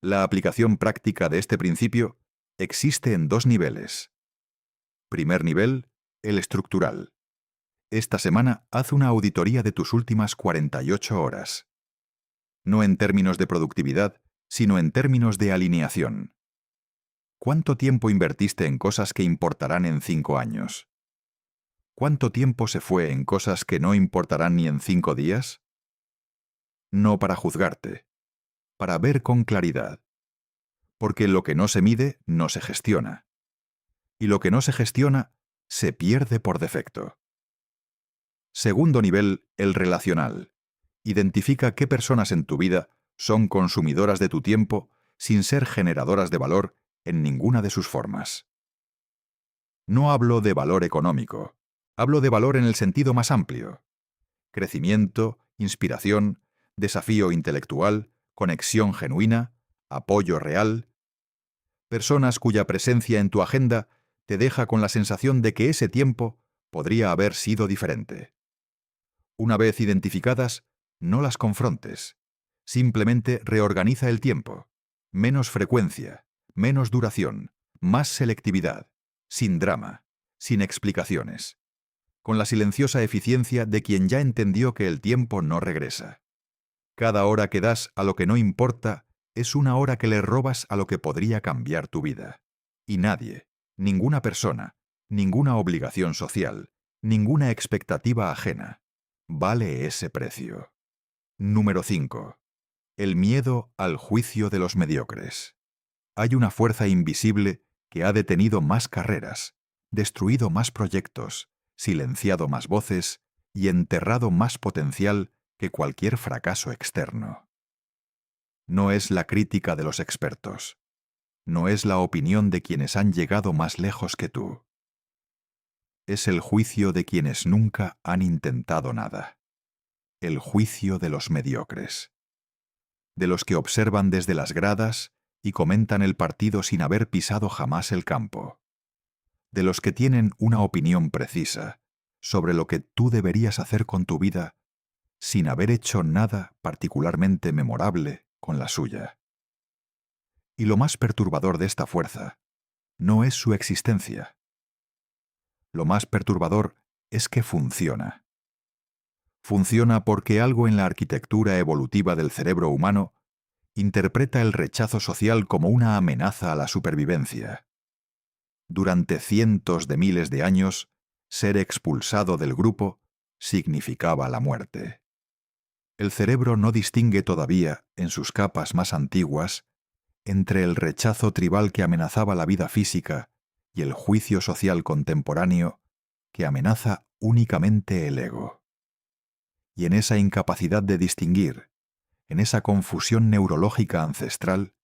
La aplicación práctica de este principio existe en dos niveles. Primer nivel, el estructural. Esta semana haz una auditoría de tus últimas 48 horas. No en términos de productividad, sino en términos de alineación. ¿Cuánto tiempo invertiste en cosas que importarán en 5 años? ¿Cuánto tiempo se fue en cosas que no importarán ni en 5 días? No para juzgarte, para ver con claridad. Porque lo que no se mide no se gestiona. Y lo que no se gestiona se pierde por defecto. Segundo nivel, el relacional. Identifica qué personas en tu vida son consumidoras de tu tiempo sin ser generadoras de valor en ninguna de sus formas. No hablo de valor económico, hablo de valor en el sentido más amplio. Crecimiento, inspiración, desafío intelectual, conexión genuina, apoyo real, Personas cuya presencia en tu agenda te deja con la sensación de que ese tiempo podría haber sido diferente. Una vez identificadas, no las confrontes. Simplemente reorganiza el tiempo. Menos frecuencia, menos duración, más selectividad, sin drama, sin explicaciones. Con la silenciosa eficiencia de quien ya entendió que el tiempo no regresa. Cada hora que das a lo que no importa es una hora que le robas a lo que podría cambiar tu vida. Y nadie, ninguna persona, ninguna obligación social, ninguna expectativa ajena, vale ese precio. Número 5. El miedo al juicio de los mediocres. Hay una fuerza invisible que ha detenido más carreras, destruido más proyectos, silenciado más voces y enterrado más potencial que cualquier fracaso externo. No es la crítica de los expertos. No es la opinión de quienes han llegado más lejos que tú. Es el juicio de quienes nunca han intentado nada. El juicio de los mediocres. De los que observan desde las gradas y comentan el partido sin haber pisado jamás el campo. De los que tienen una opinión precisa sobre lo que tú deberías hacer con tu vida sin haber hecho nada particularmente memorable con la suya. Y lo más perturbador de esta fuerza no es su existencia. Lo más perturbador es que funciona. Funciona porque algo en la arquitectura evolutiva del cerebro humano interpreta el rechazo social como una amenaza a la supervivencia. Durante cientos de miles de años, ser expulsado del grupo significaba la muerte. El cerebro no distingue todavía, en sus capas más antiguas, entre el rechazo tribal que amenazaba la vida física y el juicio social contemporáneo que amenaza únicamente el ego. Y en esa incapacidad de distinguir, en esa confusión neurológica ancestral,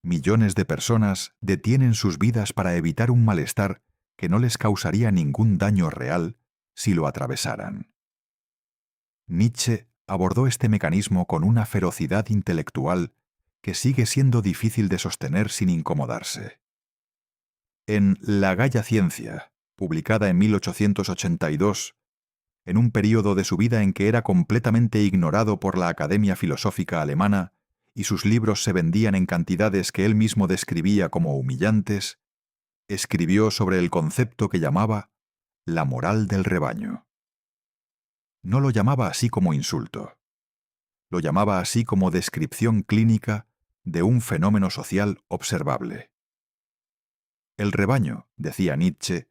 millones de personas detienen sus vidas para evitar un malestar que no les causaría ningún daño real si lo atravesaran. Nietzsche abordó este mecanismo con una ferocidad intelectual que sigue siendo difícil de sostener sin incomodarse. En La Gaia Ciencia, publicada en 1882, en un período de su vida en que era completamente ignorado por la Academia Filosófica Alemana y sus libros se vendían en cantidades que él mismo describía como humillantes, escribió sobre el concepto que llamaba la moral del rebaño. No lo llamaba así como insulto. Lo llamaba así como descripción clínica de un fenómeno social observable. El rebaño, decía Nietzsche,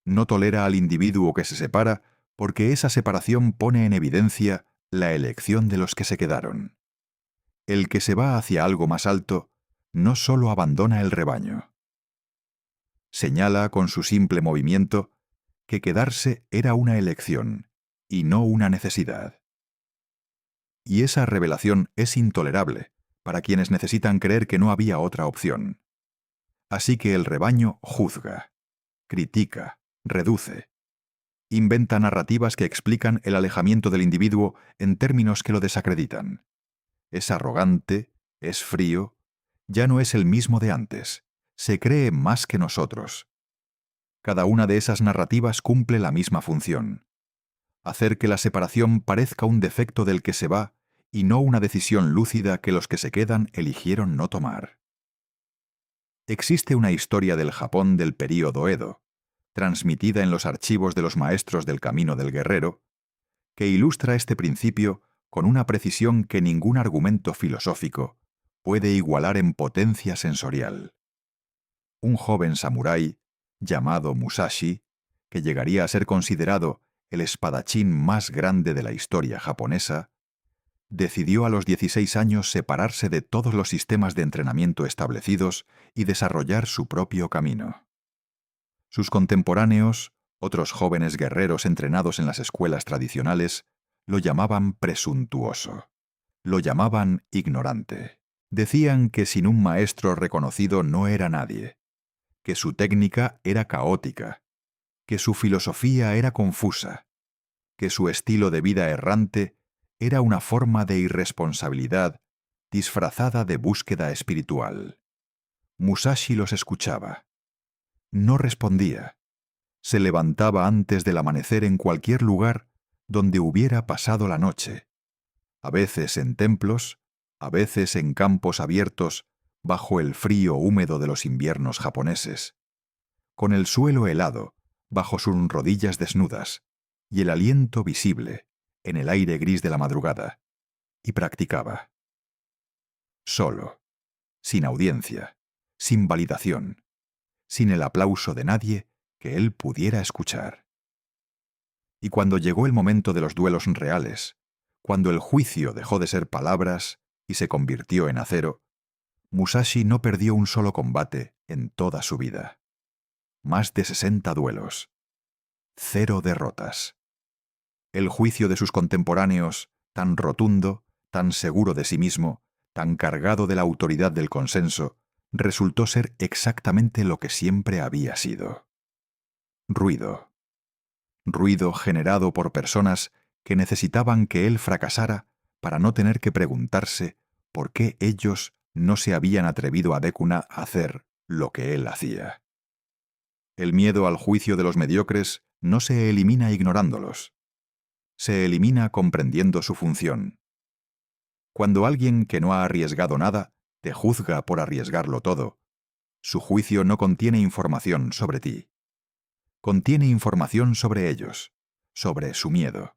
no tolera al individuo que se separa porque esa separación pone en evidencia la elección de los que se quedaron. El que se va hacia algo más alto no solo abandona el rebaño. Señala con su simple movimiento que quedarse era una elección y no una necesidad. Y esa revelación es intolerable para quienes necesitan creer que no había otra opción. Así que el rebaño juzga, critica, reduce. Inventa narrativas que explican el alejamiento del individuo en términos que lo desacreditan. Es arrogante, es frío, ya no es el mismo de antes, se cree más que nosotros. Cada una de esas narrativas cumple la misma función: hacer que la separación parezca un defecto del que se va y no una decisión lúcida que los que se quedan eligieron no tomar. Existe una historia del Japón del período Edo, transmitida en los archivos de los maestros del Camino del Guerrero, que ilustra este principio con una precisión que ningún argumento filosófico puede igualar en potencia sensorial. Un joven samurái, llamado Musashi, que llegaría a ser considerado el espadachín más grande de la historia japonesa, decidió a los 16 años separarse de todos los sistemas de entrenamiento establecidos y desarrollar su propio camino. Sus contemporáneos, otros jóvenes guerreros entrenados en las escuelas tradicionales, lo llamaban presuntuoso, lo llamaban ignorante. Decían que sin un maestro reconocido no era nadie, que su técnica era caótica, que su filosofía era confusa, que su estilo de vida errante era una forma de irresponsabilidad disfrazada de búsqueda espiritual. Musashi los escuchaba. No respondía. Se levantaba antes del amanecer en cualquier lugar donde hubiera pasado la noche, a veces en templos, a veces en campos abiertos bajo el frío húmedo de los inviernos japoneses, con el suelo helado bajo sus rodillas desnudas y el aliento visible en el aire gris de la madrugada, y practicaba. Solo, sin audiencia, sin validación, sin el aplauso de nadie que él pudiera escuchar. Y cuando llegó el momento de los duelos reales, cuando el juicio dejó de ser palabras y se convirtió en acero, Musashi no perdió un solo combate en toda su vida. Más de 60 duelos. 0 derrotas. El juicio de sus contemporáneos, tan rotundo, tan seguro de sí mismo, tan cargado de la autoridad del consenso, resultó ser exactamente lo que siempre había sido. Ruido. Ruido generado por personas que necesitaban que él fracasara para no tener que preguntarse por qué ellos no se habían atrevido a Dekuna a hacer lo que él hacía. El miedo al juicio de los mediocres no se elimina ignorándolos. Se elimina comprendiendo su función. Cuando alguien que no ha arriesgado nada te juzga por arriesgarlo todo, su juicio no contiene información sobre ti. Contiene información sobre ellos, sobre su miedo,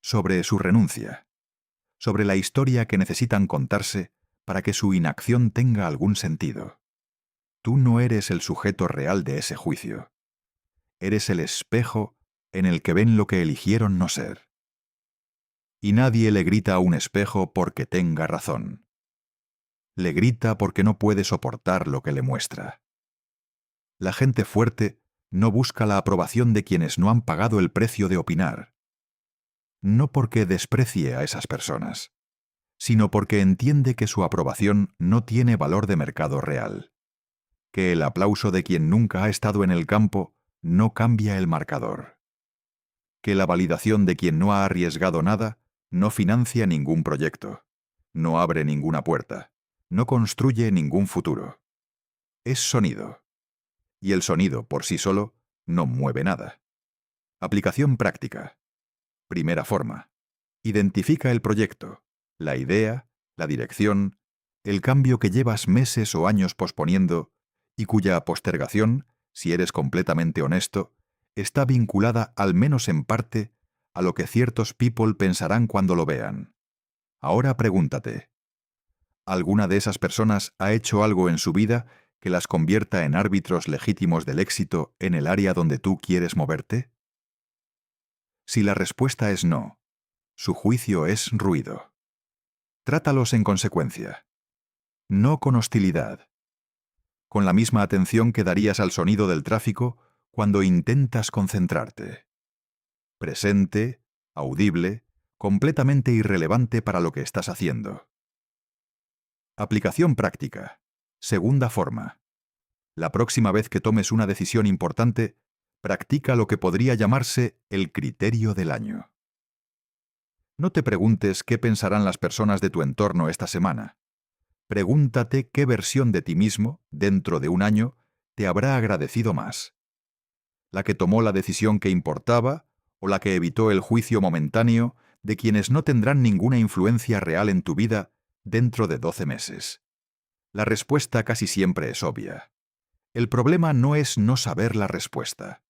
sobre su renuncia, sobre la historia que necesitan contarse para que su inacción tenga algún sentido. Tú no eres el sujeto real de ese juicio. Eres el espejo en el que ven lo que eligieron no ser. Y nadie le grita a un espejo porque tenga razón. Le grita porque no puede soportar lo que le muestra. La gente fuerte no busca la aprobación de quienes no han pagado el precio de opinar. No porque desprecie a esas personas, sino porque entiende que su aprobación no tiene valor de mercado real, que el aplauso de quien nunca ha estado en el campo no cambia el marcador, que la validación de quien no ha arriesgado nada no financia ningún proyecto, no abre ninguna puerta, no construye ningún futuro. Es sonido. Y el sonido, por sí solo, no mueve nada. Aplicación práctica. Primera forma. Identifica el proyecto, la idea, la dirección, el cambio que llevas meses o años posponiendo y cuya postergación, si eres completamente honesto, está vinculada al menos en parte a lo que ciertos people pensarán cuando lo vean. Ahora pregúntate, ¿alguna de esas personas ha hecho algo en su vida que las convierta en árbitros legítimos del éxito en el área donde tú quieres moverte? Si la respuesta es no, su juicio es ruido. Trátalos en consecuencia. No con hostilidad. Con la misma atención que darías al sonido del tráfico cuando intentas concentrarte. Presente, audible, completamente irrelevante para lo que estás haciendo. Aplicación práctica. Segunda forma. La próxima vez que tomes una decisión importante, practica lo que podría llamarse el criterio del año. No te preguntes qué pensarán las personas de tu entorno esta semana. Pregúntate qué versión de ti mismo, dentro de un año, te habrá agradecido más. ¿La que tomó la decisión que importaba o la que evitó el juicio momentáneo de quienes no tendrán ninguna influencia real en tu vida dentro de 12 meses? La respuesta casi siempre es obvia. El problema no es no saber la respuesta.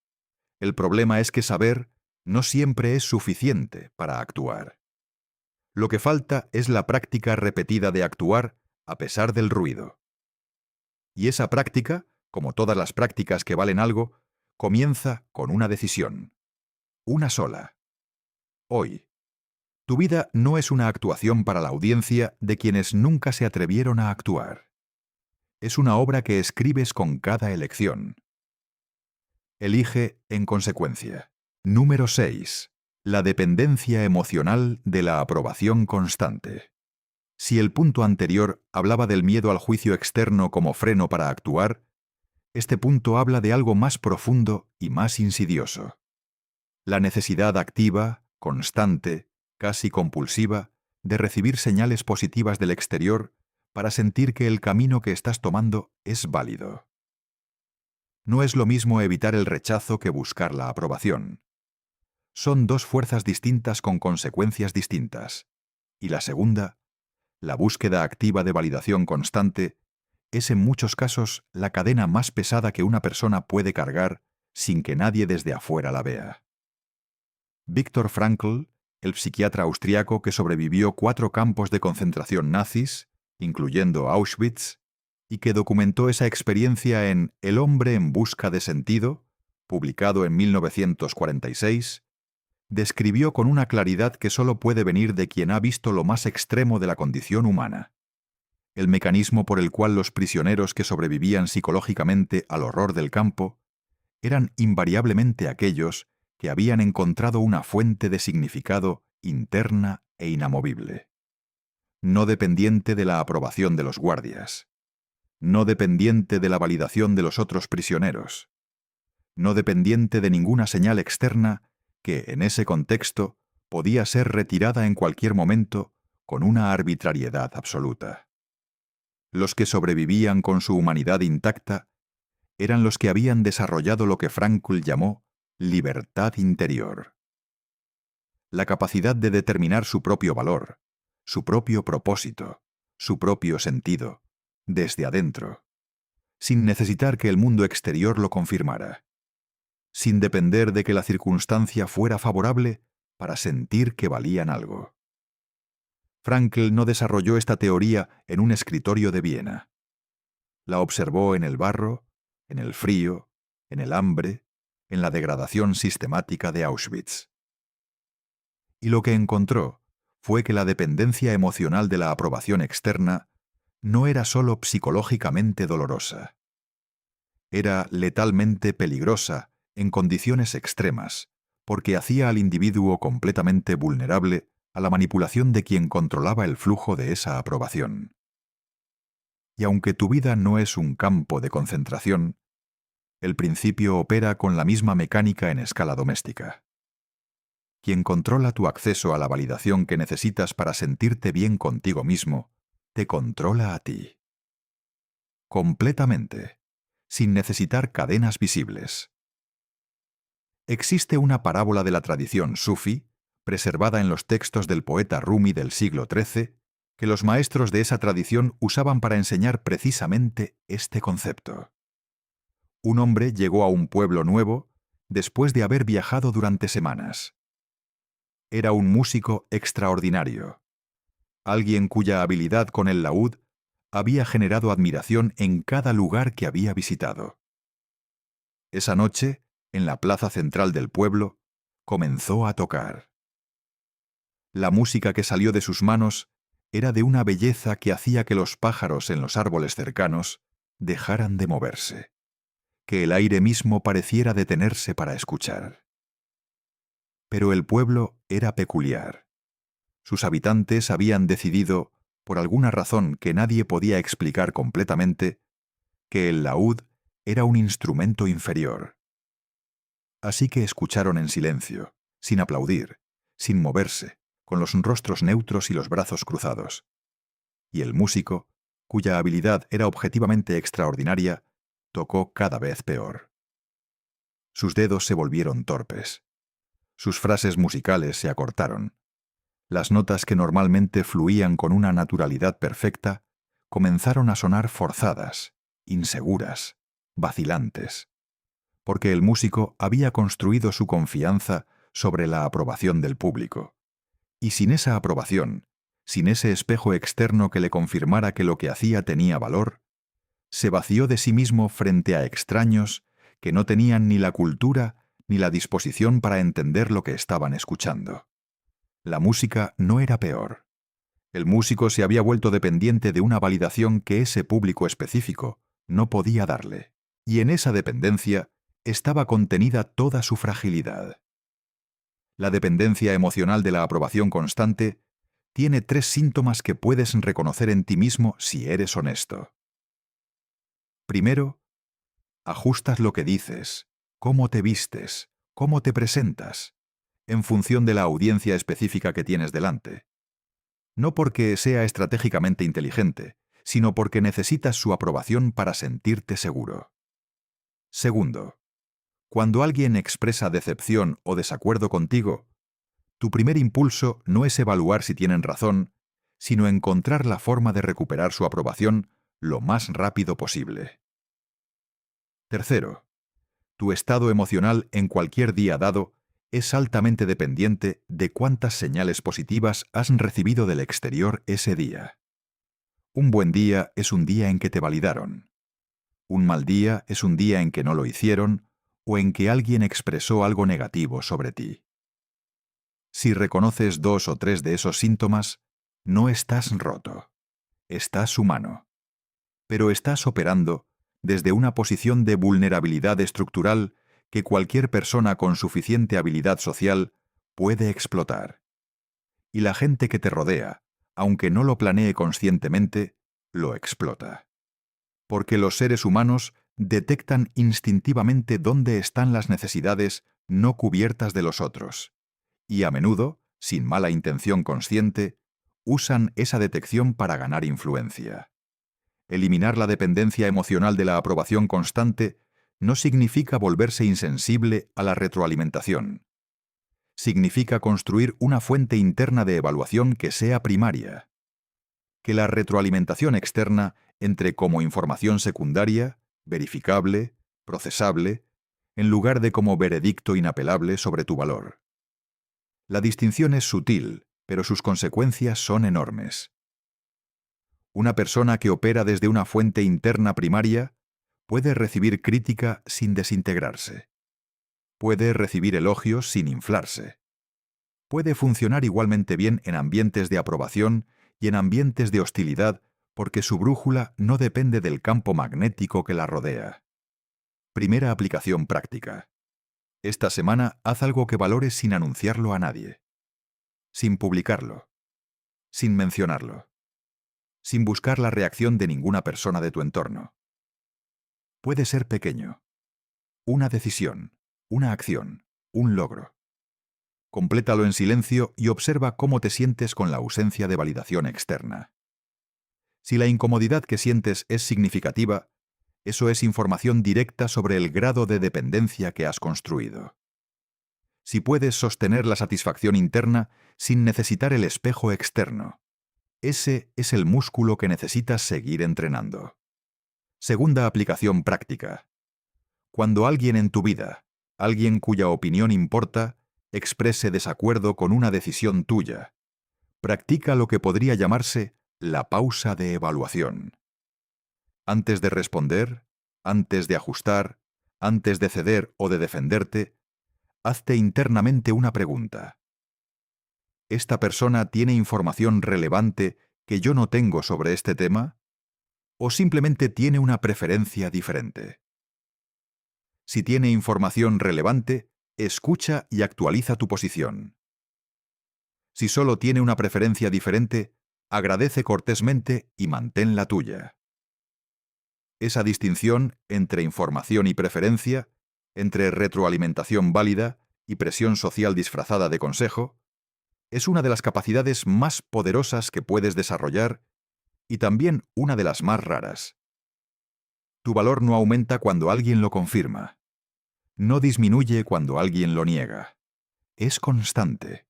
El problema es que saber no siempre es suficiente para actuar. Lo que falta es la práctica repetida de actuar a pesar del ruido. Y esa práctica, como todas las prácticas que valen algo, comienza con una decisión. Una sola. Hoy. Tu vida no es una actuación para la audiencia de quienes nunca se atrevieron a actuar. Es una obra que escribes con cada elección. Elige en consecuencia. Número 6. La dependencia emocional de la aprobación constante. Si el punto anterior hablaba del miedo al juicio externo como freno para actuar, este punto habla de algo más profundo y más insidioso. La necesidad activa, constante, casi compulsiva, de recibir señales positivas del exterior para sentir que el camino que estás tomando es válido. No es lo mismo evitar el rechazo que buscar la aprobación. Son dos fuerzas distintas con consecuencias distintas. Y la segunda, la búsqueda activa de validación constante, es en muchos casos la cadena más pesada que una persona puede cargar sin que nadie desde afuera la vea. Viktor Frankl, el psiquiatra austriaco que sobrevivió 4 campos de concentración nazis, incluyendo Auschwitz, y que documentó esa experiencia en El hombre en busca de sentido, publicado en 1946, describió con una claridad que solo puede venir de quien ha visto lo más extremo de la condición humana: el mecanismo por el cual los prisioneros que sobrevivían psicológicamente al horror del campo eran invariablemente aquellos que habían encontrado una fuente de significado interna e inamovible, no dependiente de la aprobación de los guardias, no dependiente de la validación de los otros prisioneros, no dependiente de ninguna señal externa que, en ese contexto, podía ser retirada en cualquier momento con una arbitrariedad absoluta. Los que sobrevivían con su humanidad intacta eran los que habían desarrollado lo que Frankl llamó libertad interior. La capacidad de determinar su propio valor, su propio propósito, su propio sentido, desde adentro, sin necesitar que el mundo exterior lo confirmara, sin depender de que la circunstancia fuera favorable para sentir que valían algo. Frankl no desarrolló esta teoría en un escritorio de Viena. La observó en el barro, en el frío, en el hambre, en la degradación sistemática de Auschwitz. Y lo que encontró fue que la dependencia emocional de la aprobación externa no era solo psicológicamente dolorosa. Era letalmente peligrosa en condiciones extremas, porque hacía al individuo completamente vulnerable a la manipulación de quien controlaba el flujo de esa aprobación. Y aunque tu vida no es un campo de concentración, el principio opera con la misma mecánica en escala doméstica. Quien controla tu acceso a la validación que necesitas para sentirte bien contigo mismo, te controla a ti. Completamente, sin necesitar cadenas visibles. Existe una parábola de la tradición sufí, preservada en los textos del poeta Rumi del siglo XIII, que los maestros de esa tradición usaban para enseñar precisamente este concepto. Un hombre llegó a un pueblo nuevo después de haber viajado durante semanas. Era un músico extraordinario, alguien cuya habilidad con el laúd había generado admiración en cada lugar que había visitado. Esa noche, en la plaza central del pueblo, comenzó a tocar. La música que salió de sus manos era de una belleza que hacía que los pájaros en los árboles cercanos dejaran de moverse, que el aire mismo pareciera detenerse para escuchar. Pero el pueblo era peculiar. Sus habitantes habían decidido, por alguna razón que nadie podía explicar completamente, que el laúd era un instrumento inferior. Así que escucharon en silencio, sin aplaudir, sin moverse, con los rostros neutros y los brazos cruzados. Y el músico, cuya habilidad era objetivamente extraordinaria, tocó cada vez peor. Sus dedos se volvieron torpes. Sus frases musicales se acortaron. Las notas que normalmente fluían con una naturalidad perfecta comenzaron a sonar forzadas, inseguras, vacilantes, porque el músico había construido su confianza sobre la aprobación del público. Y sin esa aprobación, sin ese espejo externo que le confirmara que lo que hacía tenía valor, se vació de sí mismo frente a extraños que no tenían ni la cultura ni la disposición para entender lo que estaban escuchando. La música no era peor. El músico se había vuelto dependiente de una validación que ese público específico no podía darle, y en esa dependencia estaba contenida toda su fragilidad. La dependencia emocional de la aprobación constante tiene 3 síntomas que puedes reconocer en ti mismo si eres honesto. Primero, ajustas lo que dices, cómo te vistes, cómo te presentas, en función de la audiencia específica que tienes delante. No porque sea estratégicamente inteligente, sino porque necesitas su aprobación para sentirte seguro. Segundo, cuando alguien expresa decepción o desacuerdo contigo, tu primer impulso no es evaluar si tienen razón, sino encontrar la forma de recuperar su aprobación lo más rápido posible. Tercero, tu estado emocional en cualquier día dado es altamente dependiente de cuántas señales positivas has recibido del exterior ese día. Un buen día es un día en que te validaron. Un mal día es un día en que no lo hicieron o en que alguien expresó algo negativo sobre ti. Si reconoces 2 o 3 de esos síntomas, no estás roto. Estás humano. Pero estás operando desde una posición de vulnerabilidad estructural que cualquier persona con suficiente habilidad social puede explotar. Y la gente que te rodea, aunque no lo planee conscientemente, lo explota. Porque los seres humanos detectan instintivamente dónde están las necesidades no cubiertas de los otros, y a menudo, sin mala intención consciente, usan esa detección para ganar influencia. Eliminar la dependencia emocional de la aprobación constante no significa volverse insensible a la retroalimentación. Significa construir una fuente interna de evaluación que sea primaria. Que la retroalimentación externa entre como información secundaria, verificable, procesable, en lugar de como veredicto inapelable sobre tu valor. La distinción es sutil, pero sus consecuencias son enormes. Una persona que opera desde una fuente interna primaria puede recibir crítica sin desintegrarse. Puede recibir elogios sin inflarse. Puede funcionar igualmente bien en ambientes de aprobación y en ambientes de hostilidad porque su brújula no depende del campo magnético que la rodea. Primera aplicación práctica. Esta semana haz algo que valores sin anunciarlo a nadie. Sin publicarlo. Sin mencionarlo. Sin buscar la reacción de ninguna persona de tu entorno. Puede ser pequeño. Una decisión, una acción, un logro. Complétalo en silencio y observa cómo te sientes con la ausencia de validación externa. Si la incomodidad que sientes es significativa, eso es información directa sobre el grado de dependencia que has construido. Si puedes sostener la satisfacción interna sin necesitar el espejo externo, ese es el músculo que necesitas seguir entrenando. Segunda aplicación práctica. Cuando alguien en tu vida, alguien cuya opinión importa, exprese desacuerdo con una decisión tuya, practica lo que podría llamarse la pausa de evaluación. Antes de responder, antes de ajustar, antes de ceder o de defenderte, hazte internamente una pregunta. ¿Esta persona tiene información relevante que yo no tengo sobre este tema? ¿O simplemente tiene una preferencia diferente? Si tiene información relevante, escucha y actualiza tu posición. Si solo tiene una preferencia diferente, agradece cortésmente y mantén la tuya. Esa distinción entre información y preferencia, entre retroalimentación válida y presión social disfrazada de consejo, es una de las capacidades más poderosas que puedes desarrollar y también una de las más raras. Tu valor no aumenta cuando alguien lo confirma. No disminuye cuando alguien lo niega. Es constante.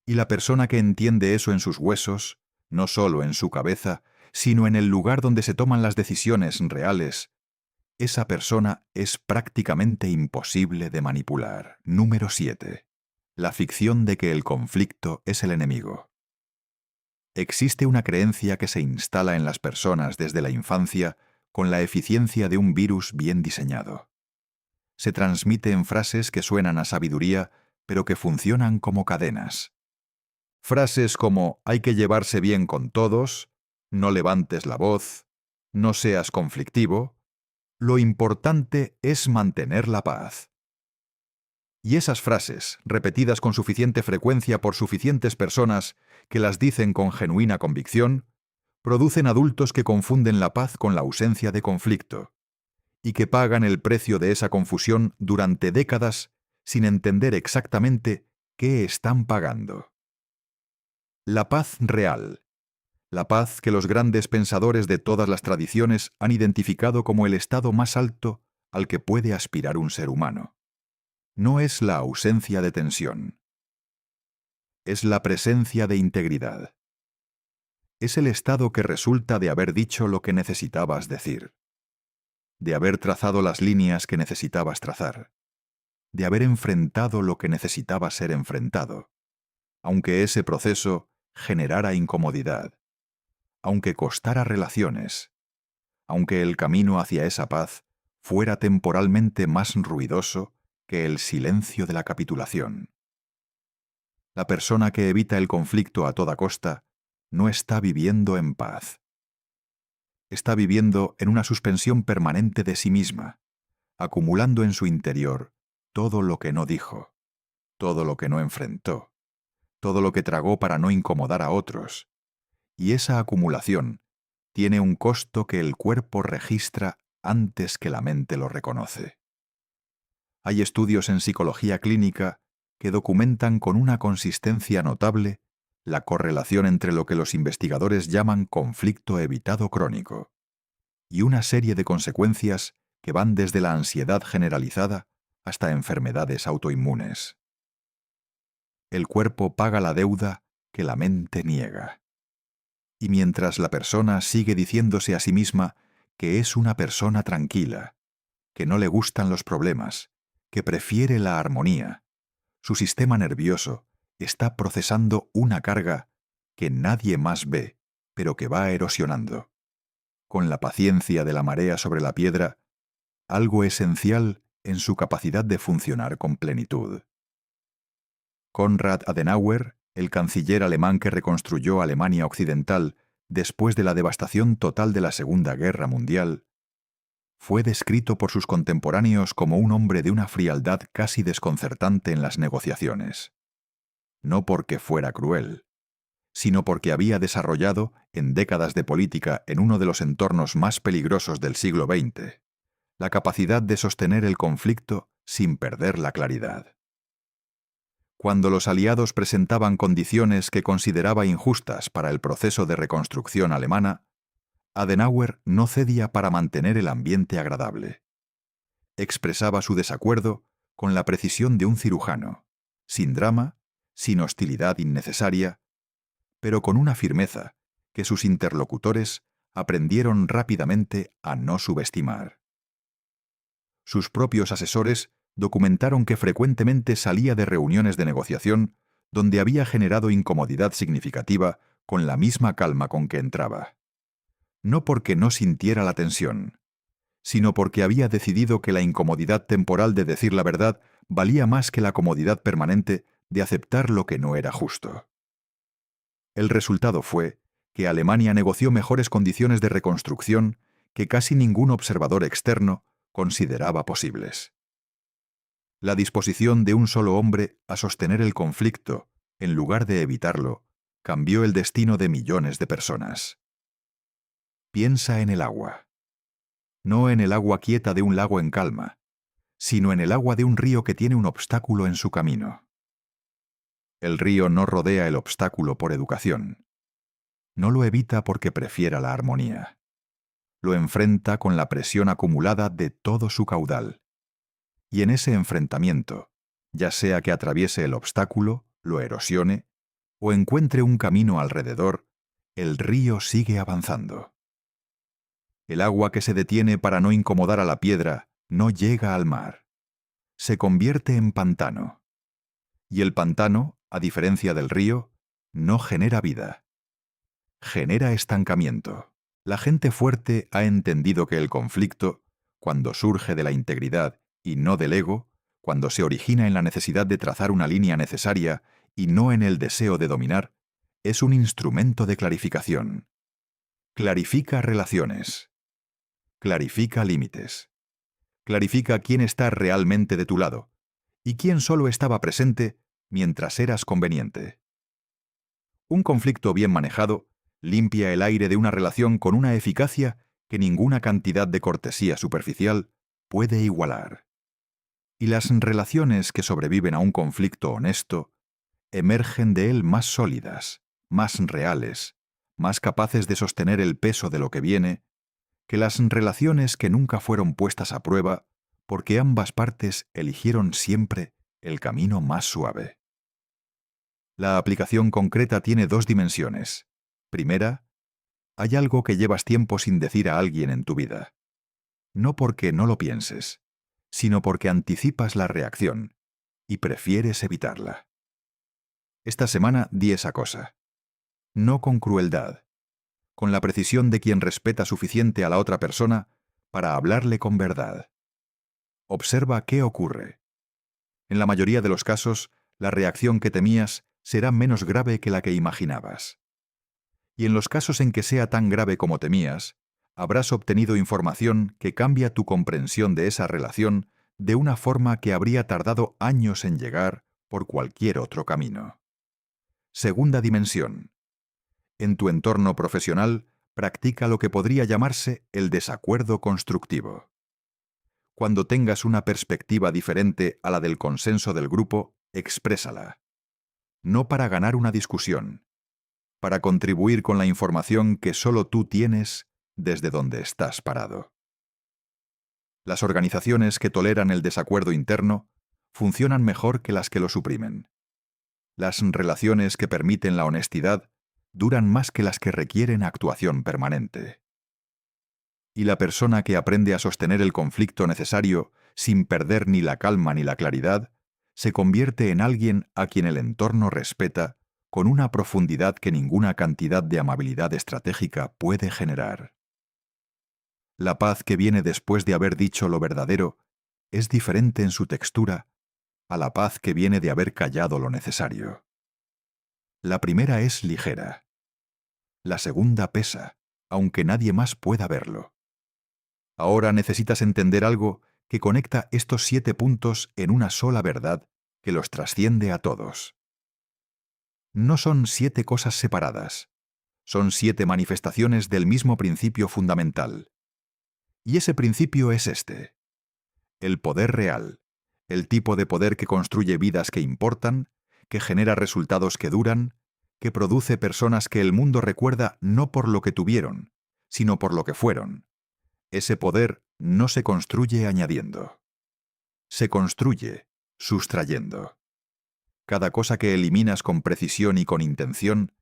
Y la persona que entiende eso en sus huesos, no solo en su cabeza, sino en el lugar donde se toman las decisiones reales, esa persona es prácticamente imposible de manipular. Número 7. La ficción de que el conflicto es el enemigo. Existe una creencia que se instala en las personas desde la infancia con la eficiencia de un virus bien diseñado. Se transmite en frases que suenan a sabiduría, pero que funcionan como cadenas. Frases como hay que llevarse bien con todos, no levantes la voz, no seas conflictivo, lo importante es mantener la paz. Y esas frases, repetidas con suficiente frecuencia por suficientes personas que las dicen con genuina convicción, producen adultos que confunden la paz con la ausencia de conflicto, y que pagan el precio de esa confusión durante décadas sin entender exactamente qué están pagando. La paz real, La paz que los grandes pensadores de todas las tradiciones han identificado como el estado más alto al que puede aspirar un ser humano. No es la ausencia de tensión. Es la presencia de integridad. Es el estado que resulta de haber dicho lo que necesitabas decir, de haber trazado las líneas que necesitabas trazar, de haber enfrentado lo que necesitaba ser enfrentado, aunque ese proceso generara incomodidad, aunque costara relaciones, aunque el camino hacia esa paz fuera temporalmente más ruidoso que el silencio de la capitulación. La persona que evita el conflicto a toda costa no está viviendo en paz. Está viviendo en una suspensión permanente de sí misma, acumulando en su interior todo lo que no dijo, todo lo que no enfrentó, todo lo que tragó para no incomodar a otros. Y esa acumulación tiene un costo que el cuerpo registra antes que la mente lo reconoce. Hay estudios en psicología clínica que documentan con una consistencia notable la correlación entre lo que los investigadores llaman conflicto evitado crónico y una serie de consecuencias que van desde la ansiedad generalizada hasta enfermedades autoinmunes. El cuerpo paga la deuda que la mente niega. Y mientras la persona sigue diciéndose a sí misma que es una persona tranquila, que no le gustan los problemas, que prefiere la armonía, su sistema nervioso está procesando una carga que nadie más ve, pero que va erosionando. Con la paciencia de la marea sobre la piedra, algo esencial en su capacidad de funcionar con plenitud. Konrad Adenauer, el canciller alemán que reconstruyó Alemania Occidental después de la devastación total de la Segunda Guerra Mundial, fue descrito por sus contemporáneos como un hombre de una frialdad casi desconcertante en las negociaciones. No porque fuera cruel, sino porque había desarrollado, en décadas de política en uno de los entornos más peligrosos del siglo XX, la capacidad de sostener el conflicto sin perder la claridad. Cuando los aliados presentaban condiciones que consideraba injustas para el proceso de reconstrucción alemana, Adenauer no cedía para mantener el ambiente agradable. Expresaba su desacuerdo con la precisión de un cirujano, sin drama, sin hostilidad innecesaria, pero con una firmeza que sus interlocutores aprendieron rápidamente a no subestimar. Sus propios asesores documentaron que frecuentemente salía de reuniones de negociación donde había generado incomodidad significativa con la misma calma con que entraba. No porque no sintiera la tensión, sino porque había decidido que la incomodidad temporal de decir la verdad valía más que la comodidad permanente de aceptar lo que no era justo. El resultado fue que Alemania negoció mejores condiciones de reconstrucción que casi ningún observador externo consideraba posibles. La disposición de un solo hombre a sostener el conflicto, en lugar de evitarlo, cambió el destino de millones de personas. Piensa en el agua. No en el agua quieta de un lago en calma, sino en el agua de un río que tiene un obstáculo en su camino. El río no rodea el obstáculo por educación. No lo evita porque prefiera la armonía. Lo enfrenta con la presión acumulada de todo su caudal. Y en ese enfrentamiento, ya sea que atraviese el obstáculo, lo erosione, o encuentre un camino alrededor, el río sigue avanzando. El agua que se detiene para no incomodar a la piedra no llega al mar. Se convierte en pantano. Y el pantano, a diferencia del río, no genera vida. Genera estancamiento. La gente fuerte ha entendido que el conflicto, cuando surge de la integridad y no del ego, cuando se origina en la necesidad de trazar una línea necesaria y no en el deseo de dominar, es un instrumento de clarificación. Clarifica relaciones. Clarifica límites. Clarifica quién está realmente de tu lado y quién solo estaba presente mientras eras conveniente. Un conflicto bien manejado limpia el aire de una relación con una eficacia que ninguna cantidad de cortesía superficial puede igualar. Y las relaciones que sobreviven a un conflicto honesto emergen de él más sólidas, más reales, más capaces de sostener el peso de lo que viene, que las relaciones que nunca fueron puestas a prueba porque ambas partes eligieron siempre el camino más suave. La aplicación concreta tiene dos dimensiones. Primera, hay algo que llevas tiempo sin decir a alguien en tu vida. No porque no lo pienses, sino porque anticipas la reacción y prefieres evitarla. Esta semana di esa cosa. No con crueldad, con la precisión de quien respeta suficiente a la otra persona para hablarle con verdad. Observa qué ocurre. En la mayoría de los casos, la reacción que temías será menos grave que la que imaginabas. Y en los casos en que sea tan grave como temías, habrás obtenido información que cambia tu comprensión de esa relación de una forma que habría tardado años en llegar por cualquier otro camino. Segunda dimensión. En tu entorno profesional, practica lo que podría llamarse el desacuerdo constructivo. Cuando tengas una perspectiva diferente a la del consenso del grupo, exprésala. No para ganar una discusión, para contribuir con la información que solo tú tienes desde donde estás parado. Las organizaciones que toleran el desacuerdo interno funcionan mejor que las que lo suprimen. Las relaciones que permiten la honestidad duran más que las que requieren actuación permanente. Y la persona que aprende a sostener el conflicto necesario sin perder ni la calma ni la claridad, se convierte en alguien a quien el entorno respeta con una profundidad que ninguna cantidad de amabilidad estratégica puede generar. La paz que viene después de haber dicho lo verdadero es diferente en su textura a la paz que viene de haber callado lo necesario. La primera es ligera. La segunda pesa, aunque nadie más pueda verlo. Ahora necesitas entender algo que conecta estos 7 puntos en una sola verdad que los trasciende a todos. No son 7 cosas separadas, son 7 manifestaciones del mismo principio fundamental. Y ese principio es este: el poder real, el tipo de poder que construye vidas que importan, que genera resultados que duran, que produce personas que el mundo recuerda no por lo que tuvieron, sino por lo que fueron. Ese poder no se construye añadiendo. Se construye sustrayendo. Cada cosa que eliminas con precisión y con intención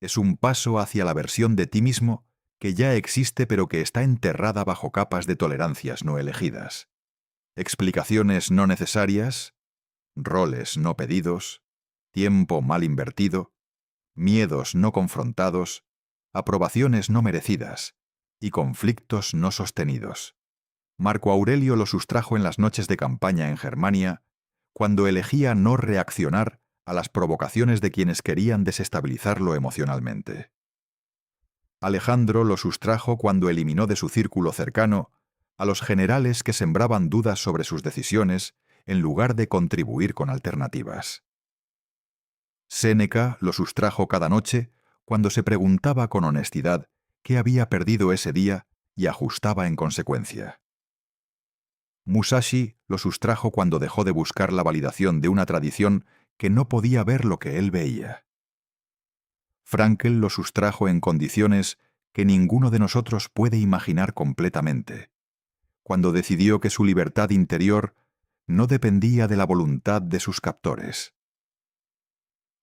es un paso hacia la versión de ti mismo que ya existe pero que está enterrada bajo capas de tolerancias no elegidas. Explicaciones no necesarias, roles no pedidos, tiempo mal invertido, miedos no confrontados, aprobaciones no merecidas y conflictos no sostenidos. Marco Aurelio lo sustrajo en las noches de campaña en Germania, cuando elegía no reaccionar a las provocaciones de quienes querían desestabilizarlo emocionalmente. Alejandro lo sustrajo cuando eliminó de su círculo cercano a los generales que sembraban dudas sobre sus decisiones en lugar de contribuir con alternativas. Séneca lo sustrajo cada noche cuando se preguntaba con honestidad qué había perdido ese día y ajustaba en consecuencia. Musashi lo sustrajo cuando dejó de buscar la validación de una tradición que no podía ver lo que él veía. Frankl lo sustrajo en condiciones que ninguno de nosotros puede imaginar completamente, cuando decidió que su libertad interior no dependía de la voluntad de sus captores.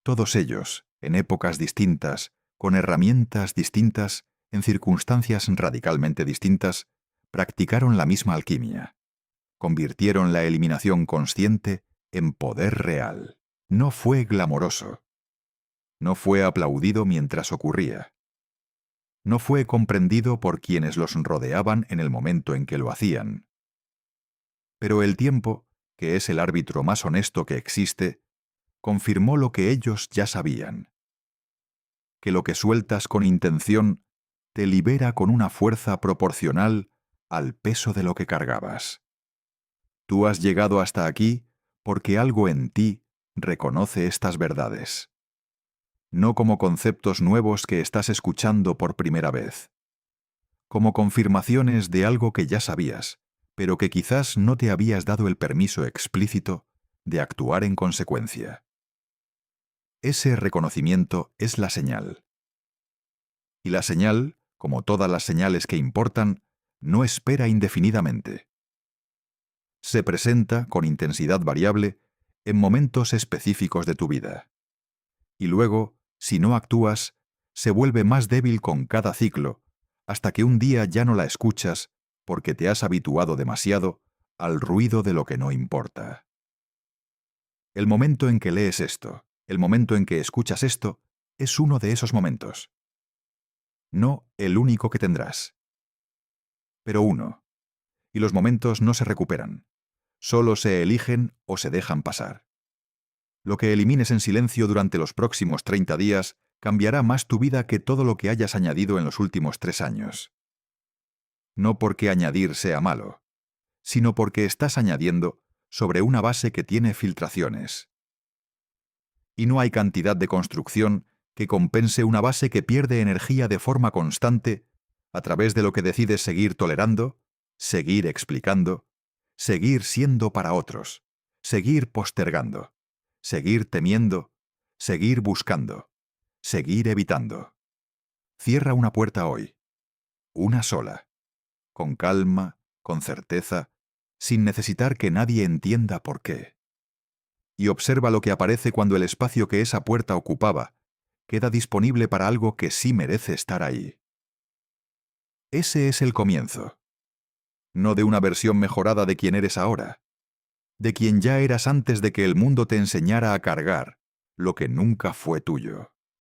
Todos ellos, en épocas distintas, con herramientas distintas, en circunstancias radicalmente distintas, practicaron la misma alquimia. Convirtieron la eliminación consciente en poder real. No fue glamoroso. No fue aplaudido mientras ocurría. No fue comprendido por quienes los rodeaban en el momento en que lo hacían. Pero el tiempo, que es el árbitro más honesto que existe, confirmó lo que ellos ya sabían: que lo que sueltas con intención te libera con una fuerza proporcional al peso de lo que cargabas. Tú has llegado hasta aquí porque algo en ti reconoce estas verdades. No como conceptos nuevos que estás escuchando por primera vez. Como confirmaciones de algo que ya sabías, pero que quizás no te habías dado el permiso explícito de actuar en consecuencia. Ese reconocimiento es la señal. Y la señal, como todas las señales que importan, no espera indefinidamente. Se presenta con intensidad variable en momentos específicos de tu vida. Y luego, si no actúas, se vuelve más débil con cada ciclo, hasta que un día ya no la escuchas porque te has habituado demasiado al ruido de lo que no importa. El momento en que lees esto, el momento en que escuchas esto, es uno de esos momentos. No el único que tendrás, pero uno. Y los momentos no se recuperan. Solo se eligen o se dejan pasar. Lo que elimines en silencio durante los próximos 30 días cambiará más tu vida que todo lo que hayas añadido en los últimos 3 años. No porque añadir sea malo, sino porque estás añadiendo sobre una base que tiene filtraciones. Y no hay cantidad de construcción que compense una base que pierde energía de forma constante a través de lo que decides seguir tolerando, seguir explicando, seguir siendo para otros, seguir postergando, seguir temiendo, seguir buscando, seguir evitando. Cierra una puerta hoy, una sola, con calma, con certeza, sin necesitar que nadie entienda por qué. Y observa lo que aparece cuando el espacio que esa puerta ocupaba queda disponible para algo que sí merece estar ahí. Ese es el comienzo. No de una versión mejorada de quien eres ahora, de quien ya eras antes de que el mundo te enseñara a cargar lo que nunca fue tuyo.